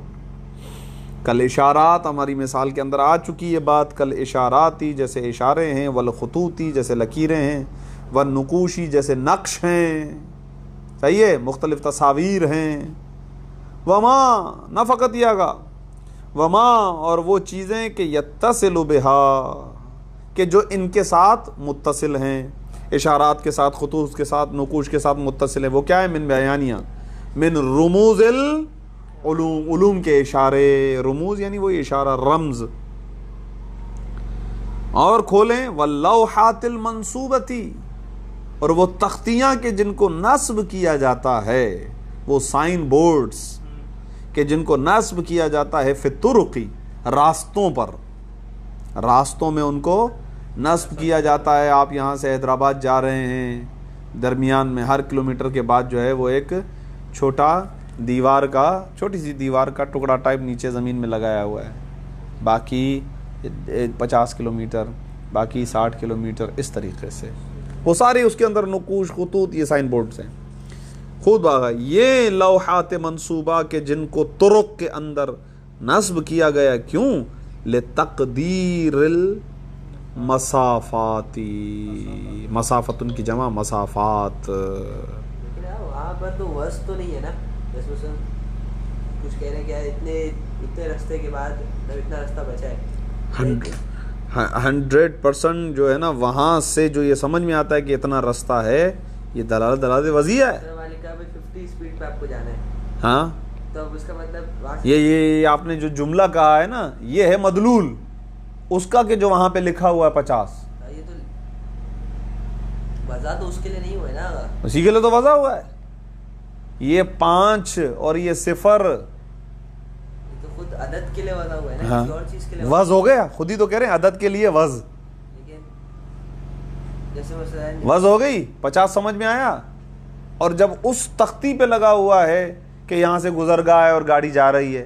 کل اشارات، ہماری مثال کے اندر آ چکی یہ بات. کل اشاراتی جیسے اشارے ہیں، والخطوطی جیسے لکیریں ہیں، والنقوشی جیسے نقش ہیں. صحیح ہے، مختلف تصاویر ہیں. وما، نہ فقط یہ گا، وما اور وہ چیزیں کہ یتصل بہا، کہ جو ان کے ساتھ متصل ہیں، اشارات کے ساتھ، خطوط کے ساتھ، نقوش کے ساتھ متصل ہیں. وہ کیا ہے؟ من بیانیہ، من رموز العلوم، علوم کے اشارے. رموز یعنی وہ اشارہ، رمز. اور کھولیں واللوحات المنصوبتی، اور وہ تختیاں کہ جن کو نصب کیا جاتا ہے، وہ سائن بورڈز کہ جن کو نصب کیا جاتا ہے، فی الطرقی، راستوں پر، راستوں میں ان کو نصب کیا جاتا ہے. آپ یہاں سے حیدرآباد جا رہے ہیں، درمیان میں ہر کلومیٹر کے بعد جو ہے وہ ایک چھوٹا دیوار کا، چھوٹی سی دیوار کا ٹکڑا ٹائپ نیچے زمین میں لگایا ہوا ہے. باقی 50 کلومیٹر، باقی 60 کلومیٹر، اس طریقے سے وہ سارے اس کے اندر نقوش، خطوط، یہ سائن بورڈز ہیں. خود باغا یہ لوحات منصوبہ کہ جن کو طرق کے اندر نصب کیا گیا، کیوں؟ لتقدیر المسافاتی، مسافت ان کی جمع مسافات. لیکن وہاں پر تو وزن تو نہیں ہے نا، جیسے کچھ کہہ رہے ہیں کہ اتنے رستے کے بعد اتنا رستہ بچا ہے. 100% جو ہے نا، وہاں سے جو یہ سمجھ میں آتا ہے کہ اتنا رستہ ہے، یہ دلالت وضیع ہے. 50 اسپیڈ پہ آپ کو جانا ہے. ہاں، تو اس کا مطلب یہ آپ نے جو جملہ کہا ہے نا، یہ ہے مدلول اس کا کہ جو وہاں پہ لکھا ہوا ہے 50. یہ تو وضع تو اس کے لیے نہیں ہوا ہے نا، اسی کے لیے تو وضع ہوا ہے. یہ 5 اور یہ 0 تو خود عدد کے لیے وضع ہوا ہے نا، ہاں، کسی اور چیز کے لیے وضع ہو گیا. خود ہی تو کہہ رہے ہیں عدد کے لیے وضع، لیکن جیسے مثلا وضع ہو گئی. 50 سمجھ میں آیا. اور جب اس تختی پہ لگا ہوا ہے کہ یہاں سے گزر گیا ہے اور گاڑی جا رہی ہے،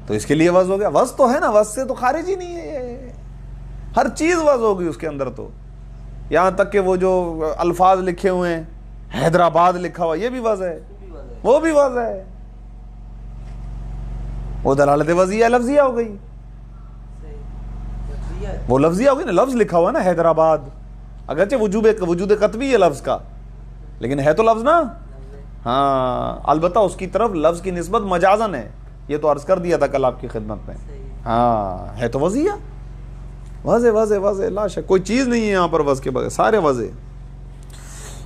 تو اس کے لیے وضع ہو گیا. وضع تو ہے نا، وضع سے تو خارج ہی نہیں ہے یہ. ہر چیز وضع ہوگی اس کے اندر. تو یہاں تک کہ وہ جو الفاظ لکھے ہوئے ہیں، حیدرآباد لکھا ہوا، یہ بھی وضع ہے، وہ بھی وضع ہے. وہ دلالت وضعیہ لفظیہ ہو گئی. وہ لفظیہ ہو گئی نا، لفظ لکھا ہوا نا حیدرآباد، اگرچہ وجود قطبی ہے لفظ کا، لیکن ہے تو لفظ نا. ہاں، البتہ اس کی طرف لفظ کی نسبت مجازن ہے. یہ تو عرض کر دیا تھا کل آپ کی خدمت میں. ہاں، ہے تو وضعیہ، وضع وضع وضع، لا شک کوئی چیز نہیں ہے یہاں پر وضع کے بغیر، سارے وضع.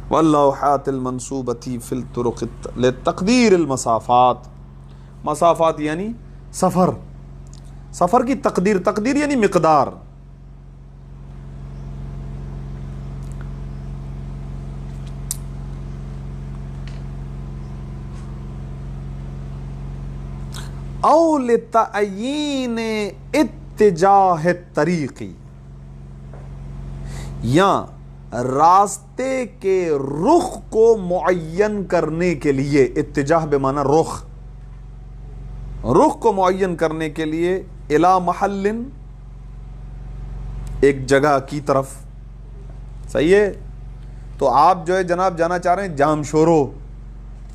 واللوحات المنصوبتی فی الطرق لتقدیر المسافات. مسافات یعنی سفر، سفر کی تقدیر، تقدیر یعنی مقدار. او لتعیین اتجاہ الطریقی، یا راستے کے رخ کو معین کرنے کے لیے. اتجاہ بمعنی رخ، رخ کو معین کرنے کے لیے. الی محل، ایک جگہ کی طرف. صحیح ہے. تو آپ جو ہے جناب جانا چاہ رہے ہیں جام شورو،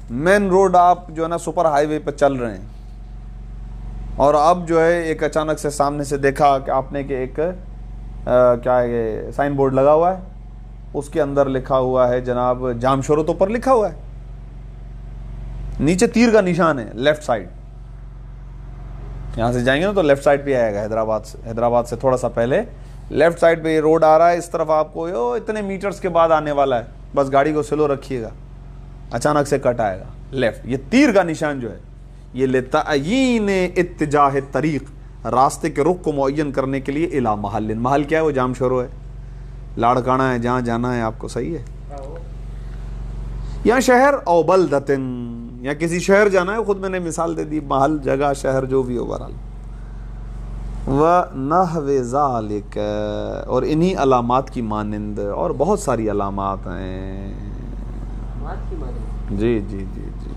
مین روڈ، آپ جو ہے نا سپر ہائی وے پہ چل رہے ہیں، اور اب جو ہے ایک اچانک سے سامنے سے دیکھا کہ آپ نے کہ ایک کیا ہے سائن بورڈ لگا ہوا ہے، اس کے اندر لکھا ہوا ہے جناب جام شورو، تو پر لکھا ہوا ہے، نیچے تیر کا نشان ہے لیفٹ سائڈ. یہاں سے جائیں گے نا تو لیفٹ سائڈ پہ آئے گا، حیدرآباد سے تھوڑا سا پہلے لیفٹ سائڈ پہ یہ روڈ آ رہا ہے. اس طرف آپ کو اتنے میٹرز کے بعد آنے والا ہے، بس گاڑی کو سلو رکھیے گا، اچانک سے کٹ آئے گا لیفٹ. یہ تیر کا نشان جو ہے یہ لتعیین اتجاہ الطریق، راستے کے رخ کو معین کرنے کے لیے. الی محل، محل کیا ہے؟ وہ جام شورو ہے، لاڑکانہ ہے، جہاں جانا ہے آپ کو. صحیح ہے. یا شہر، او بلدتن، یا کسی شہر جانا ہے. خود میں نے مثال دے دی، محل، جگہ، شہر، جو بھی ہو بہرحال. وَنَحْوِ ذَلِكَ، اور انہی علامات کی مانند اور بہت ساری علامات ہیں. علامات کی مانند، جی جی جی جی.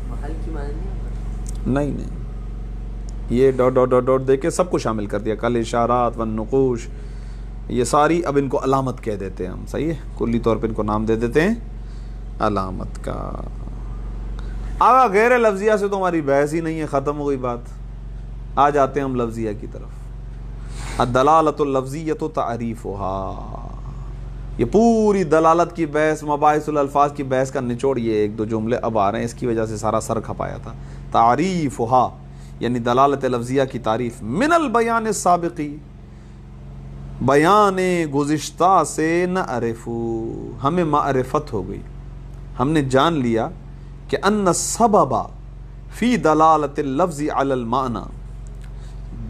محل کی مانند نہیں. نہیں یہ ڈاٹ ڈاٹ ڈاٹ ڈاٹ دے کے سب کو شامل کر دیا. کل اشارات والنقوش یہ ساری اب ان کو علامت کہہ دیتے ہیں ہم. صحیح ہے, کلی طور پہ ان کو نام دے دیتے ہیں علامت کا. آگا غیر لفظیہ سے تو ہماری بحث ہی نہیں ہے, ختم ہو گئی بات. آ جاتے ہیں ہم لفظیہ کی طرف. الدلالۃ اللفظیۃ تعریفها, یہ پوری دلالت کی بحث, مباحث الالفاظ کی بحث کا نچوڑ یہ ایک دو جملے اب آ رہے ہیں, اس کی وجہ سے سارا سر کھپایا تھا. تعریفها یعنی دلالت لفظیہ کی تعریف. من البیان السابقی, بیان گزشتہ سے نعرف, ہمیں معرفت ہو گئی, ہم نے جان لیا کہ ان السبب فی دلالت اللفظ علی المعنی,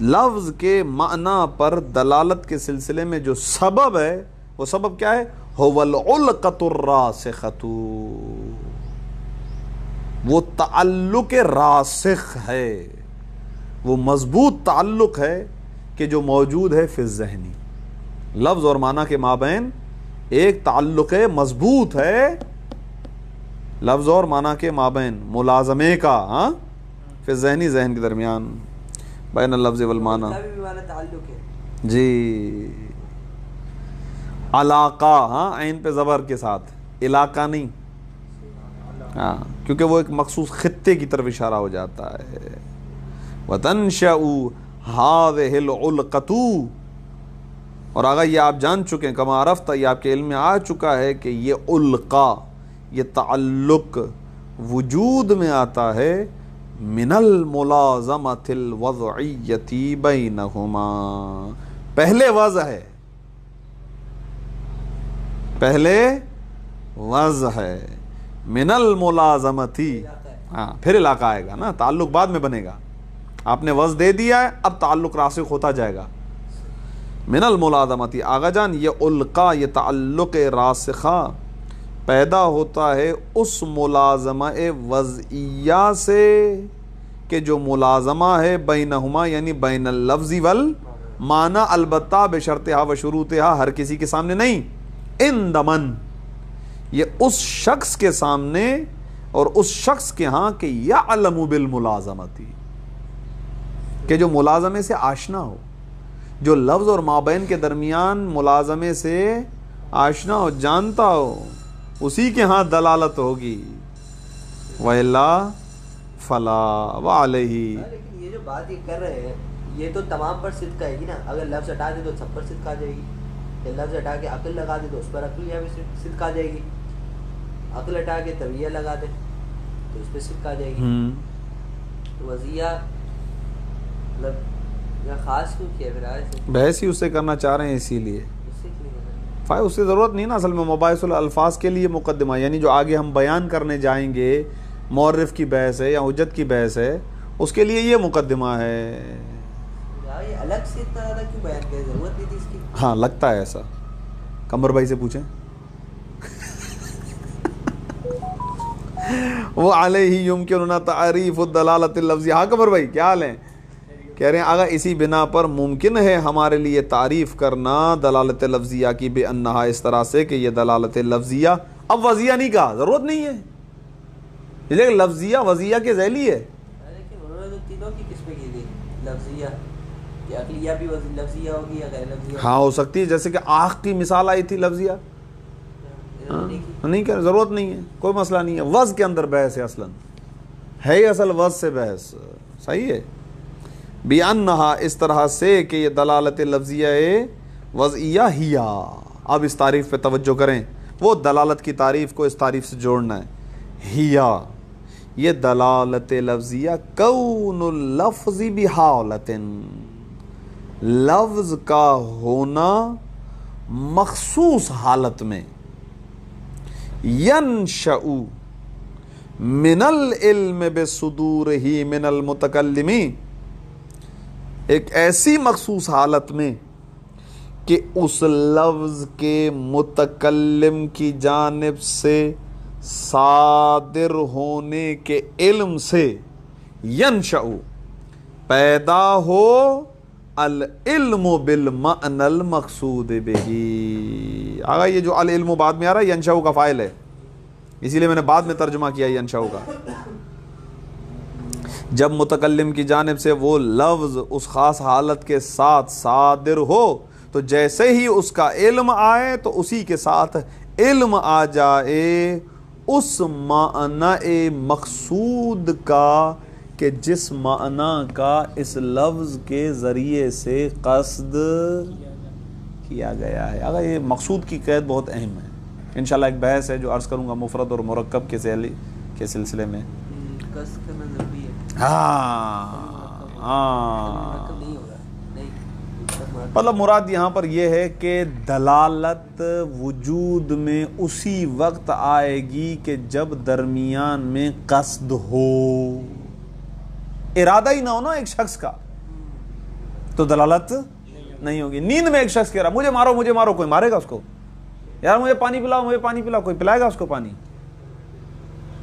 لفظ کے معنی پر دلالت کے سلسلے میں جو سبب ہے وہ سبب کیا ہے؟ هو العلقۃ الراسخۃ, وہ تعلق راسخ ہے, وہ مضبوط تعلق ہے کہ جو موجود ہے فی الذہنی. لفظ اور معنی کے مابین ایک تعلق مضبوط ہے, لفظ اور معنی کے مابین ملازمے کا, ہاں, فی الذہنی ذہن کے درمیان, بین اللفظ والمعنی. جی علاقہ, ہاں, عین پہ زبر کے ساتھ, علاقہ نہیں, ہاں, کیونکہ وہ ایک مخصوص خطے کی طرف اشارہ ہو جاتا ہے. وَتَنْشَأُ هَذِهِ الْعُلْقَةُ, اور آگا یہ آپ جان چکے ہیں, کما عرفت, یہ آپ کے علم میں آ چکا ہے کہ یہ علقہ, یہ تعلق وجود میں آتا ہے من الملازمۃ الوضعیۃ بینہما, پہلے وضع ہے, پہلے وضع ہے, من الملازمتی, ہاں, پھر علاقہ آئے گا نا, تعلق بعد میں بنے گا. آپ نے وضع دے دیا ہے, اب تعلق راسخ ہوتا جائے گا. من الملازمتی, آغا جان یہ علقہ, یہ تعلق راسخہ پیدا ہوتا ہے اس ملازمہ وضعیہ سے کہ جو ملازمہ ہے بینہما یعنی بین اللفظ والمعنی, البتہ بشرطہا و شروطہا, ہر کسی کے سامنے نہیں, عند من, یہ اس شخص کے سامنے اور اس شخص کے ہاں کہ یعلم بالملازمتی, کہ جو ملازمے سے آشنا ہو, جو لفظ اور مابین کے درمیان ملازمے سے آشنا ہو, جانتا ہو, اسی کے ہاں دلالت ہوگی. وَإِلَّا فَلَا وَعَلَيْهِ. لیکن یہ جو بات یہ کر رہے ہیں یہ تو تمام پر صدق آئے گی نا, اگر لفظ ہٹا دے تو سب پر صدق آ جائے گی, یا لفظ ہٹا کے عقل لگا دے تو اس پر عقل یا بھی صدق آ جائے گی, عقل ہٹا کے طبیعہ لگا دے تو اس پہ صدق آ جائے گی. تو وضعیہ مطلب یا خاص کیوں کیا پھر بحث ہی اس سے کرنا چاہ رہے ہیں, اسی لیے اس سے ضرورت نہیں نا اصل میں. مباحث الالفاظ کے لیے مقدمہ, یعنی جو آگے ہم بیان کرنے جائیں گے, مورف کی بحث ہے یا حجت کی بحث ہے, اس کے لیے یہ مقدمہ ہے. الگ سے اتنا زیادہ کیوں بیان کرنے ضرورت نہیں تھی اس کی؟ ہاں, لگتا ہے ایسا. قمر بھائی سے پوچھیں. وہ علیہ یمکننا تعریف الدلالۃ اللفظیہ. ہاں قمر بھائی کیا حال ہیں؟ کہہ رہے ہیں آگا اسی بنا پر ممکن ہے ہمارے لیے تعریف کرنا دلالت لفظیہ کی, بے انہا, اس طرح سے کہ یہ دلالت لفظیہ, اب وضعیہ نہیں کہا, ضرورت نہیں ہے, لیکن لفظیہ وضعیہ کے ذیلی ہے. لیکن انہوں نے تو تینوں کی قسمیں کی تھی, لفظیہ کہ عقلیہ بھی لفظیہ ہوگی یا غیر لفظیہ. ہاں ہو سکتی ہے, جیسے کہ آنکھ کی مثال آئی تھی لفظیہ, نہیں کہ ضرورت نہیں ہے, کوئی مسئلہ نہیں ہے. وضع کے اندر بحث ہے, اصلاً ہے ہی اصل وضع سے بحث. صحیح ہے, بِأَنَّهَا, اس طرح سے کہ یہ دلالت لفظیہ وضعیہ ہیا. اب اس تعریف پہ توجہ کریں, وہ دلالت کی تعریف کو اس تعریف سے جوڑنا ہے. ہیا, یہ دلالت لفظیہ کون اللفظ بحالت, لفظ کا ہونا مخصوص حالت میں, ینشأ من العلم بصدورہ من المتکلمی, ایک ایسی مخصوص حالت میں کہ اس لفظ کے متکلم کی جانب سے صادر ہونے کے علم سے, ینشأ, پیدا ہو, العلم بالمعنی المقصود بہ. آگا یہ جو العلم بعد میں آ رہا ہے ینشأ کا فاعل ہے, اسی لیے میں نے بعد میں ترجمہ کیا ینشأ کا. جب متکلم کی جانب سے وہ لفظ اس خاص حالت کے ساتھ صادر ہو تو جیسے ہی اس کا علم آئے تو اسی کے ساتھ علم آ جائے اس معنی مقصود کا کہ جس معنی کا اس لفظ کے ذریعے سے قصد کیا گیا ہے. اگر یہ مقصود کی قید بہت اہم ہے. انشاءاللہ ایک بحث ہے جو عرض کروں گا مفرد اور مرکب کے سلسلے میں. قصد کا مطلب بھی ہے. ہاں نہیں ہوگا نہیں مطلب مراد یہاں پر یہ ہے کہ دلالت وجود میں اسی وقت آئے گی کہ جب درمیان میں قصد ہو. ارادہ ہی نہ ہو نا ایک شخص کا تو دلالت نہیں ہوگی. نیند میں ایک شخص کہہ رہا مجھے مارو, کوئی مارے گا اس کو؟ یار مجھے پانی پلاؤ, کوئی پلائے گا اس کو پانی؟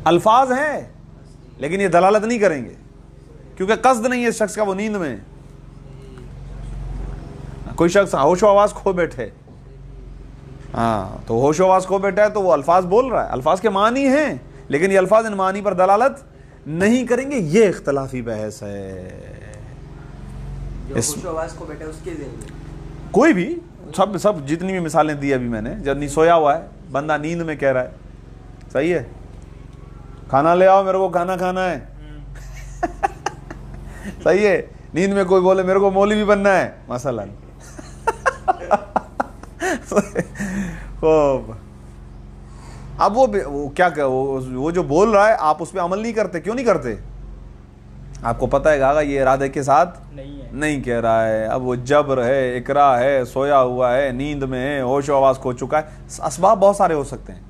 الفاظ ہیں لیکن یہ دلالت نہیں کریں گے کیونکہ قصد نہیں ہے اس شخص کا, وہ نیند میں. کوئی شخص ہوش و آواز کھو بیٹھے, ہاں تو ہوش و آواز کھو بیٹھا ہے تو وہ الفاظ بول رہا ہے, الفاظ کے معنی ہیں لیکن یہ الفاظ ان معنی پر دلالت نہیں کریں گے. یہ اختلافی بحث ہے. جو خوش آواز کو بیٹھا اس کے ذہن میں کوئی بھی سب جتنی بھی مثالیں دی ابھی میں نے, جب نہیں سویا ہوا ہے بندہ نیند میں کہہ رہا ہے صحیح ہے کھانا لے آؤ میرے کو کھانا ہے صحیح ہے. نیند میں کوئی بولے میرے کو مولوی بننا ہے مثلا اب وہ کیا وہ جو بول رہا ہے آپ اس پہ عمل نہیں کرتے. کیوں نہیں کرتے؟ آپ کو پتہ ہے گا یہ ارادے کے ساتھ نہیں کہہ رہا ہے. اب وہ جبر ہے, اکراہ ہے, سویا ہوا ہے, نیند میں ہے, ہوش و آواز کھو چکا ہے. اسباب بہت سارے ہو سکتے ہیں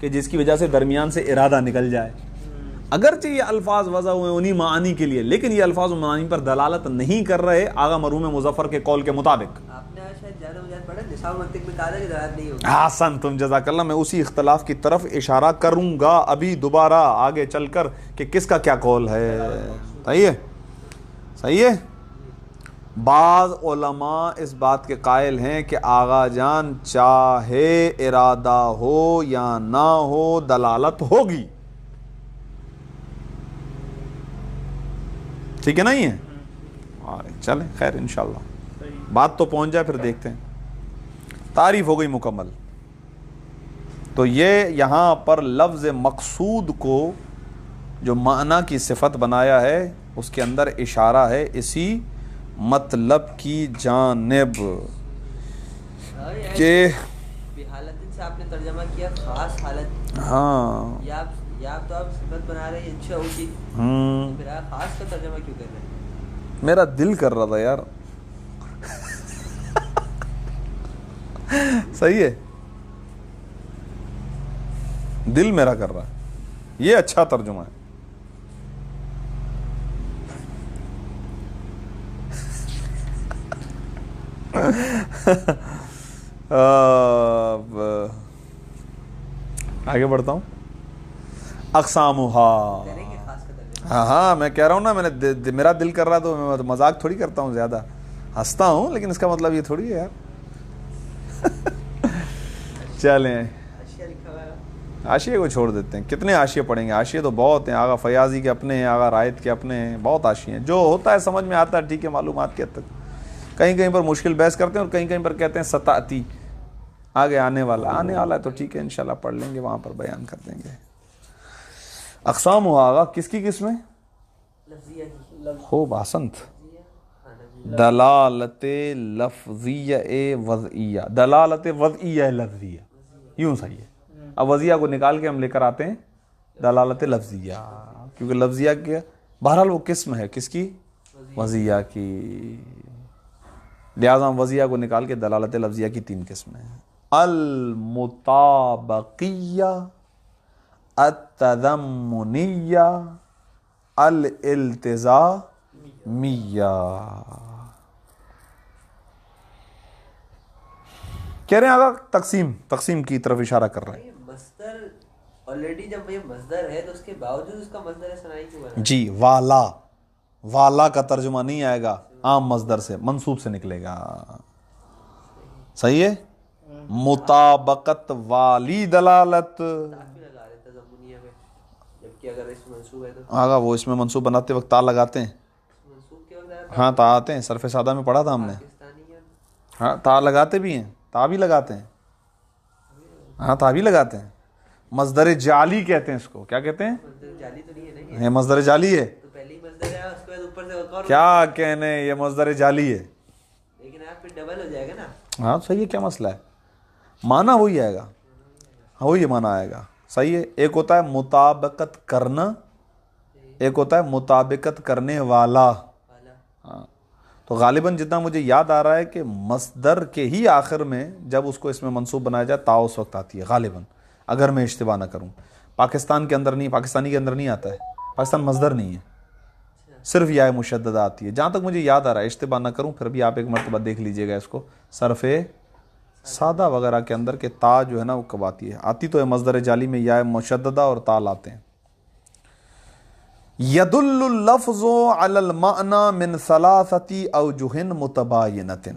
کہ جس کی وجہ سے درمیان سے ارادہ نکل جائے. اگرچہ یہ الفاظ وضع ہوئے انہی معانی کے لیے لیکن یہ الفاظ و معانی پر دلالت نہیں کر رہے آغا مرحوم مظفر کے قول کے مطابق. آپ نے شاید زیادہ مجھد پڑھا نصاب منطق میں کہا تھا کہ دلالت نہیں ہوگی. حسن تم جزاک اللہ. میں اسی اختلاف کی طرف اشارہ کروں گا ابھی دوبارہ آگے چل کر کہ کس کا کیا قول ہے. صحیح ہے. بعض علماء اس بات کے قائل ہیں کہ آغا جان چاہے ارادہ ہو یا نہ ہو دلالت ہوگی. ٹھیک ہے نہیں ہے؟ چلیں خیر انشاءاللہ بات تو پہنچ جائے پھر دیکھتے ہیں. تعریف ہو گئی مکمل. تو یہ یہاں پر لفظ مقصود کو جو معنی کی صفت بنایا ہے اس کے اندر اشارہ ہے اسی مطلب کی جانب کہ حالت سے آپ نے ترجمہ کیا خاص حالت. ہاں یا تو آپ صفت بنا رہے ہیں انشاء ہوگی پھر آپ خاص کا ترجمہ کیوں کر رہے ہیں؟ میرا دل کر رہا تھا یار صحیح ہے دل میرا کر رہا ہے. یہ اچھا ترجمہ ہے. آگے بڑھتا ہوں. اقسامھا. ہاں میں کہہ رہا ہوں نا میں نے میرا دل کر رہا تو میں مذاق تھوڑی کرتا ہوں, زیادہ ہنستا ہوں لیکن اس کا مطلب یہ تھوڑی ہے یار. چلیں حاشیے کو چھوڑ دیتے ہیں. کتنے حاشیے پڑھیں گے؟ حاشیے تو بہت ہیں. آغا فیاضی کے اپنے ہیں, آغا رائد کے اپنے ہیں, بہت حاشیے ہیں. جو ہوتا ہے سمجھ میں آتا ہے ٹھیک ہے, معلومات کے حد تک. کہیں کہیں پر مشکل بحث کرتے ہیں اور کہیں کہیں پر کہتے ہیں ستاتی آگے آنے والا ہے تو ٹھیک ہے انشاءاللہ پڑھ لیں گے, وہاں پر بیان کر دیں گے. اقسام ہوا آغا کس کی قسمیں ہو باسنت دلالت لفظیہ وضعیہ, دلالت وضعیہ لفظیہ یوں صحیح ہے. اب وضعیہ کو نکال کے ہم لے کر آتے ہیں دلالت لفظیہ, کیونکہ لفظیہ کے بہرحال وہ قسم ہے کس کی؟ وضعیہ کی. لہذا ہم وضعیہ کو نکال کے دلالت لفظیہ کی 3 قسمیں ہیں. المطابقیہ, التضمنیہ, الالتزامیہ. کہہ رہے ہیں آگا تقسیم کی طرف اشارہ کر رہے ہیں. مصدر آلریڈی جب یہ مصدر ہے تو اس کے باوجود اس کا مصدر ثنائی کیوں بنا؟ جی والا کا ترجمہ نہیں آئے گا, عام مصدر سے منصوب سے نکلے گا. صحیح ہے. مطابقت والی دلالت کہ اگر اس میں منصوب ہے تو آگا وہ اس میں منصوب بناتے وقت تا لگاتے ہیں. منصوب کے وقت آیا ہاں تا آتے ہیں, صرف سادہ میں پڑھا تھا ہم نے. پاکستانی ہے. ہاں تا لگاتے بھی ہیں, تا بھی لگاتے ہیں. ہاں تا بھی لگاتے ہیں. مصدر جعلی کہتے ہیں اس کو. کیا کہتے ہیں؟ مصدر جعلی تو نہیں ہے نا یہ مصدر جعلی ہے. تو پہلی مصدر ہے اس کے بعد اوپر سے ایک اور کیا کہنے, یہ مصدر جعلی ہے. لیکن آپ پھر ڈبل ہو جائے گا نا. ہاں صحیح ہے, کیا مسئلہ ہے, معنی وہی آئے گا. ہاں وہی معنی آئے گا. صحیح ہے. ایک ہوتا ہے مطابقت کرنا, ایک ہوتا ہے مطابقت کرنے والا. والا. ہاں تو غالباً جتنا مجھے یاد آ رہا ہے کہ مصدر کے ہی آخر میں جب اس کو اس میں منصوب بنایا جائے تا اس وقت آتی ہے غالباً, اگر میں اشتباہ نہ کروں. پاکستان کے اندر نہیں, پاکستانی کے اندر نہیں آتا ہے. پاکستان مصدر نہیں ہے, صرف یا مشددہ آتی ہے جہاں تک مجھے یاد آ رہا ہے. اشتباہ نہ کروں پھر بھی آپ ایک مرتبہ دیکھ لیجئے گا اس کو صرف سادہ وغیرہ کے اندر کہ تا جو ہے نا وہ کب آتی ہے. آتی تو ہے مصدر جعلی میں یا مشددہ اور تا آتے ہیں. یدل اللفظ علی المعنی من ثلاثۃ اوجہ متباینۃ.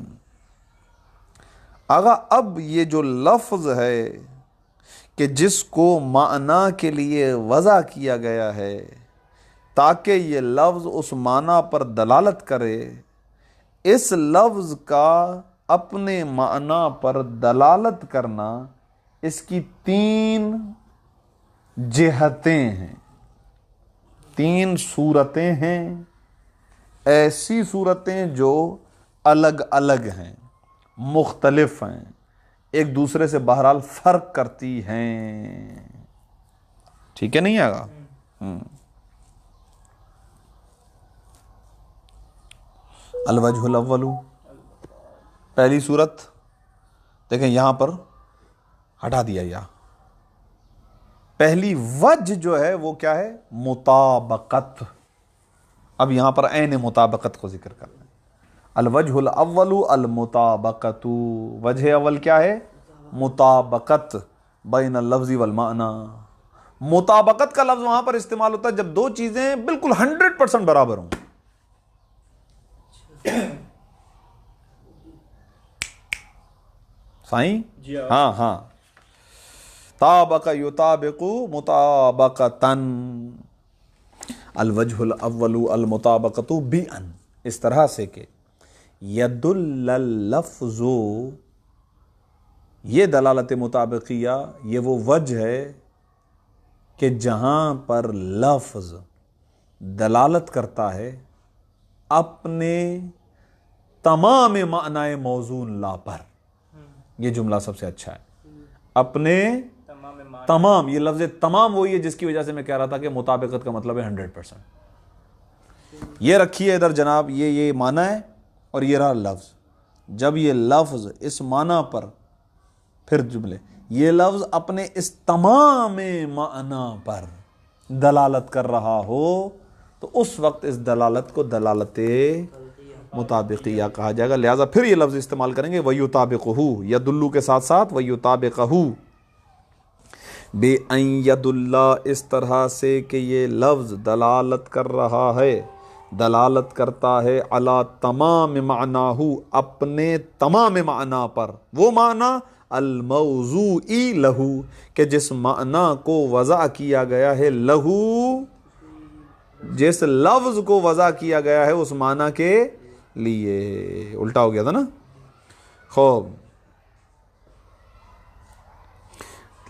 آگا اب یہ جو لفظ ہے کہ جس کو معنی کے لیے وضع کیا گیا ہے تاکہ یہ لفظ اس معنی پر دلالت کرے, اس لفظ کا اپنے معنی پر دلالت کرنا اس کی 3 جہتیں ہیں, 3 صورتیں ہیں. ایسی صورتیں جو الگ الگ ہیں, مختلف ہیں, ایک دوسرے سے بہرحال فرق کرتی ہیں. ٹھیک ہے نہیں آگا. الوجہ الاول, پہلی صورت دیکھیں یہاں پر ہٹا دیا. یا پہلی وجہ جو ہے وہ کیا ہے؟ مطابقت. اب یہاں پر عین مطابقت کو ذکر کرنا ہے. الوجہ الاول المطابقت, وجہ اول کیا ہے؟ مطابقت بین اللفظ والمعنی. مطابقت کا لفظ وہاں پر استعمال ہوتا ہے جب 2 چیزیں بالکل 100% برابر ہوں. صحیح؟ ہاں ہاں. طابق یطابق مطابقتاً. الوجہ الاول المطابقت بأن, اس طرح سے کہ یدل اللفظ, یہ دلالت مطابقیہ یہ وہ وجہ ہے کہ جہاں پر لفظ دلالت کرتا ہے اپنے تمام معنی موزون لا پر. یہ جملہ سب سے اچھا ہے. اپنے تمام, یہ لفظ تمام وہی ہے جس کی وجہ سے میں کہہ رہا تھا کہ مطابقت کا مطلب ہے 100%. یہ رکھیے ادھر جناب, یہ معنی ہے اور یہ رہا لفظ. جب یہ لفظ اس معنی پر, پھر جملے, یہ لفظ اپنے اس تمام معنی پر دلالت کر رہا ہو تو اس وقت اس دلالت کو دلالت مطابقیہ کہا جائے گا. لہٰذا پھر یہ لفظ استعمال کریں گے وَيُطَابِقُهُ, یدلو کے ساتھ ساتھ وَيُطَابِقَهُ بِأَن يَدُلَّ, اس طرح سے کہ یہ لفظ دلالت کر رہا ہے, دلالت کرتا ہے علی تمام معناہ, اپنے تمام معنی پر. وہ معنی الموضوع لہو, کہ جس معنی کو وضع کیا گیا ہے, لہو, جس لفظ کو وضع کیا گیا ہے اس معنی کے لیے. الٹا ہو گیا تھا نا. خوب,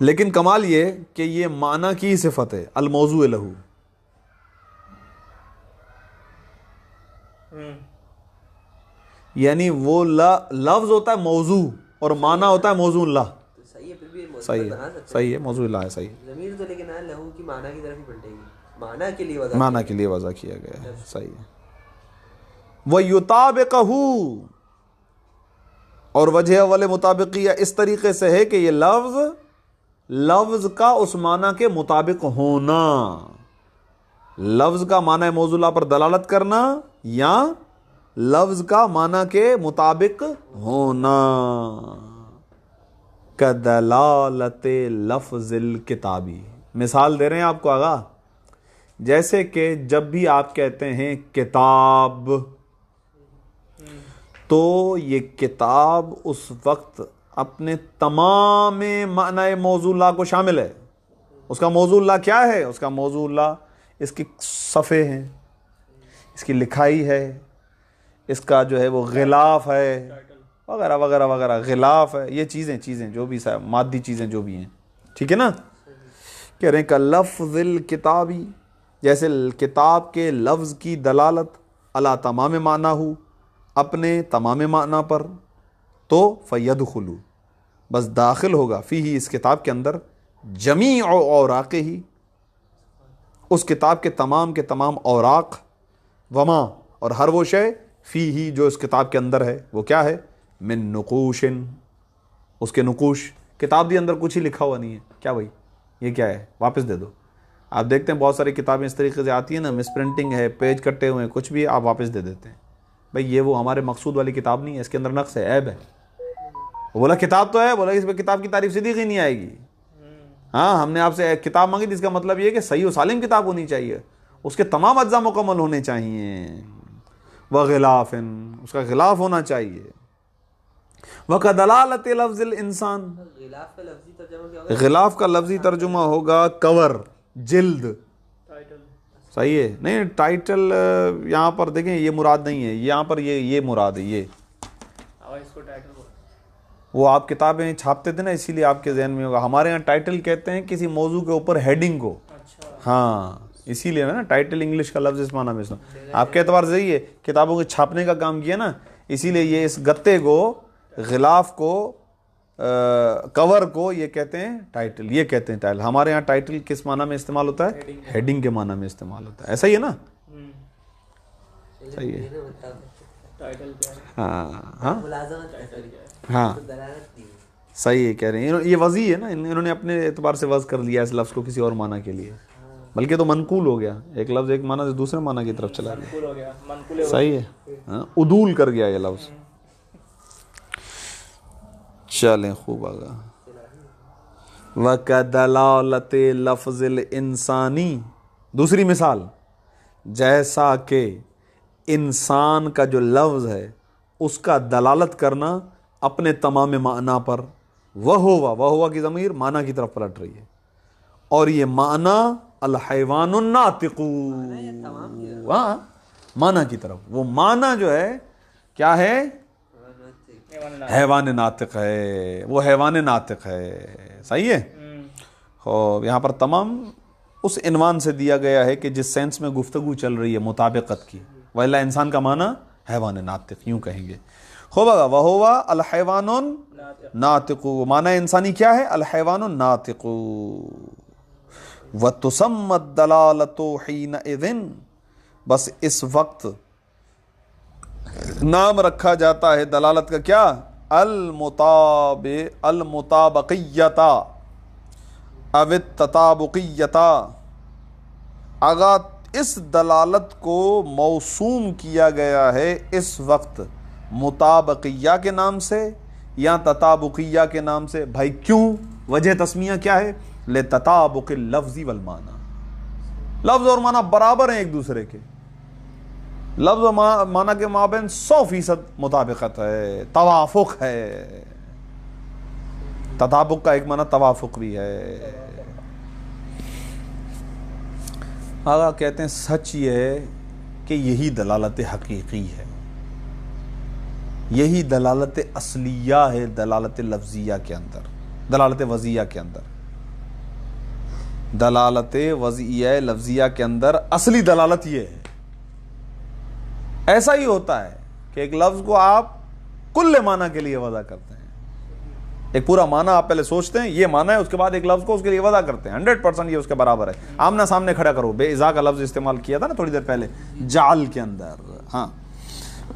لیکن کمال یہ کہ یہ معنی کی صفت ہے الموضوع لہو. یعنی وہ لفظ ہوتا ہے موضوع اور معنی ہوتا ہے موضوع اللہ. صحیح ہے, پھر بھی صحیح ہے, صحیح ہے, موضوع اللہ ہے. صحیح ہے, ضمیر تو لیکن لہو کی معنی کی طرف ہی پلٹے گی, معنی کے لیے وضع, معنی کے لیے وضع کیا گیا ہے. صحیح ہے. وَيُطَابِقَهُ, اور وجہ اول مطابقیہ اس طریقے سے ہے کہ یہ لفظ کا اس معنی کے مطابق ہونا, لفظ کا معنی موضوع اللہ پر دلالت کرنا یا لفظ کا معنی کے مطابق ہونا. کدلالت لفظ الکتابی, مثال دے رہے ہیں آپ کو آگا, جیسے کہ جب بھی آپ کہتے ہیں کتاب تو یہ کتاب اس وقت اپنے تمام معنی موضوع اللہ کو شامل ہے. اس کا موضوع اللہ کیا ہے؟ اس کا موضوع اللہ اس کی صفحے ہیں، اس کی لکھائی ہے، اس کا جو ہے وہ غلاف ہے وغیرہ وغیرہ وغیرہ، غلاف ہے، یہ چیزیں جو بھی مادی چیزیں جو بھی ہیں، ٹھیک ہے نا. کہہ رہے ہیں کہ لفظ الکتابی، جیسے کتاب کے لفظ کی دلالت علی تمام معنی ہو، اپنے تمام معنی پر، تو فیدخلو، بس داخل ہوگا فیہ، اس کتاب کے اندر، جمیع اوراق ہی، اس کتاب کے تمام اوراق، وما، اور ہر وہ شے، فیہ، جو اس کتاب کے اندر ہے، وہ کیا ہے؟ من نقوش، اس کے نقوش. کتاب کے اندر کچھ ہی لکھا ہوا نہیں ہے، کیا بھائی یہ کیا ہے؟ واپس دے دو. آپ دیکھتے ہیں بہت ساری کتابیں اس طریقے سے آتی ہیں نا، مس پرنٹنگ ہے، پیج کٹے ہوئے ہیں، کچھ بھی آپ واپس دے دیتے ہیں. بھائی یہ وہ ہمارے مقصود والی کتاب نہیں ہے، اس کے اندر نقص ہے، عیب ہے. بولا کتاب تو ہے، بولا اس پہ کتاب کی تعریف صدیق ہی نہیں آئے گی. ہاں، ہم نے آپ سے ایک کتاب مانگی جس کا مطلب یہ ہے کہ صحیح و سالم کتاب ہونی چاہیے، اس کے تمام اجزاء مکمل ہونے چاہیے. وغلاف، اس کا غلاف ہونا چاہیے. وَكَدَلَالَةِ لَفْظِ الْإِنسان، غلاف کا لفظی ترجمہ کیا ہوگا؟ غلاف کا لفظی ترجمہ ہوگا کور، جلد. صحیح ہے. نہیں، ٹائٹل یہاں پر دیکھیں یہ مراد نہیں ہے، یہاں پر یہ مراد ہے. یہ وہ آپ کتابیں چھاپتے تھے نا، اسی لیے آپ کے ذہن میں ہوگا. ہمارے یہاں ٹائٹل کہتے ہیں کسی موضوع کے اوپر ہیڈنگ کو. ہاں، اسی لیے نا ٹائٹل انگلش کا لفظ اس معنی میں آپ کے اعتبار سے یہ کتابوں کے چھاپنے کا کام کیا نا، اسی لیے یہ اس گتے کو، غلاف کو، کور کو یہ کہتے ہیں ٹائٹل. یہ کہتے ہیں ٹائٹل. ہمارے یہاں ٹائٹل کس معنی میں استعمال ہوتا ہے؟ ہیڈنگ کے معنی میں استعمال ہوتا ہے. ایسا ہی ہے نا؟ صحیح ہے. ہاں ہاں ہاں، صحیح ہے، کہہ رہے ہیں یہ وضعی ہے نا، انہوں نے اپنے اعتبار سے وضع کر لیا اس لفظ کو کسی اور معنی کے لیے، بلکہ تو منقول ہو گیا. ایک لفظ ایک معنی سے دوسرے معنی کی طرف چلا گیا. صحیح ہے، عدول کر گیا یہ لفظ. چلیں، خوب آگا. وَكَدَلَالَةِ لَفْظِ الْإِنسَانِ، دوسری مثال، جیسا کہ انسان کا جو لفظ ہے اس کا دلالت کرنا اپنے تمام معنی پر. وہ کی ضمیر معنی کی طرف پلٹ رہی ہے، اور یہ معنی الحیوان الناطق، ہاں معنی کی طرف. وہ معنی جو ہے کیا ہے؟ حیوان ناطق ہے، وہ حیوان ناطق ہے. صحیح ہے. یہاں پر تمام اس عنوان سے دیا گیا ہے کہ جس سینس میں گفتگو چل رہی ہے مطابقت کی، وَإِلَّا انسان کا معنی حیوان ناطق، یوں کہیں گے. خوب آگا. وَهُوَ الْحَيْوَانُ نَاطِقُ، معنی انسانی کیا ہے؟ الحیوان الناطق. وَتُسَمَّ الدَّلَالَةُ حِينَئِذٍ، بس اس وقت نام رکھا جاتا ہے دلالت کا کیا؟ المطابقیتا او التطابقیتا. اگر اس دلالت کو موسوم کیا گیا ہے اس وقت مطابقیہ کے نام سے یا تطابقیہ کے نام سے. بھائی کیوں؟ وجہ تسمیہ کیا ہے؟ لتطابق اللفظ والمعنی، لفظ اور معنی برابر ہیں ایک دوسرے کے. لفظ و معنی کے مابین 100% مطابقت ہے، توافق ہے. تطابق کا ایک معنی توافق بھی ہے. آگا کہتے ہیں سچ یہ ہے کہ یہی دلالت حقیقی ہے، یہی دلالت اصلیہ ہے دلالت لفظیہ کے اندر، دلالت وضعیہ کے اندر. دلالت وضعیہ لفظیہ کے اندر اصلی دلالت یہ ہے. ایسا ہی ہوتا ہے کہ ایک لفظ کو آپ کل معنی کے لیے وضع کرتے ہیں. ایک پورا معنی آپ پہلے سوچتے ہیں یہ معنی ہے، اس کے بعد ایک لفظ کو اس کے لیے وضع کرتے ہیں. 100% یہ اس کے برابر ہے. آمنا سامنے کھڑا کرو. بے ازا کا لفظ استعمال کیا تھا نا تھوڑی دیر پہلے جعل کے اندر. ہاں،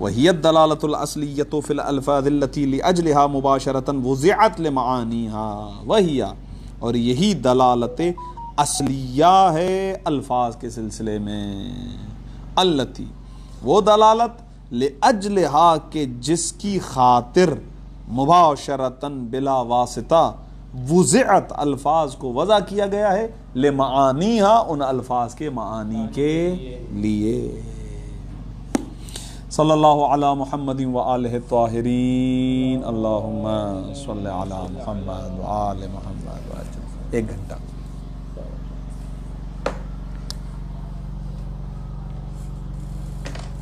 وہی الدلالۃ الاصلیۃ فی الالفاظ التي لاجلها مباشرۃ وضعت لمعانیها، وہی، اور یہی دلالت اصلیہ ہے الفاظ کے سلسلے میں. التی، وہ دلالت، لأجلها کہ جس کی خاطر مباشرتاً بلا واسطہ وضعت الفاظ کو وضع کیا گیا ہے، لمعانیها ان الفاظ کے معانی کے لیے. صلی اللہ علی محمد وآلہ الطاہرین. اللہم صلی علی محمد وآل محمد. 1 گھنٹہ.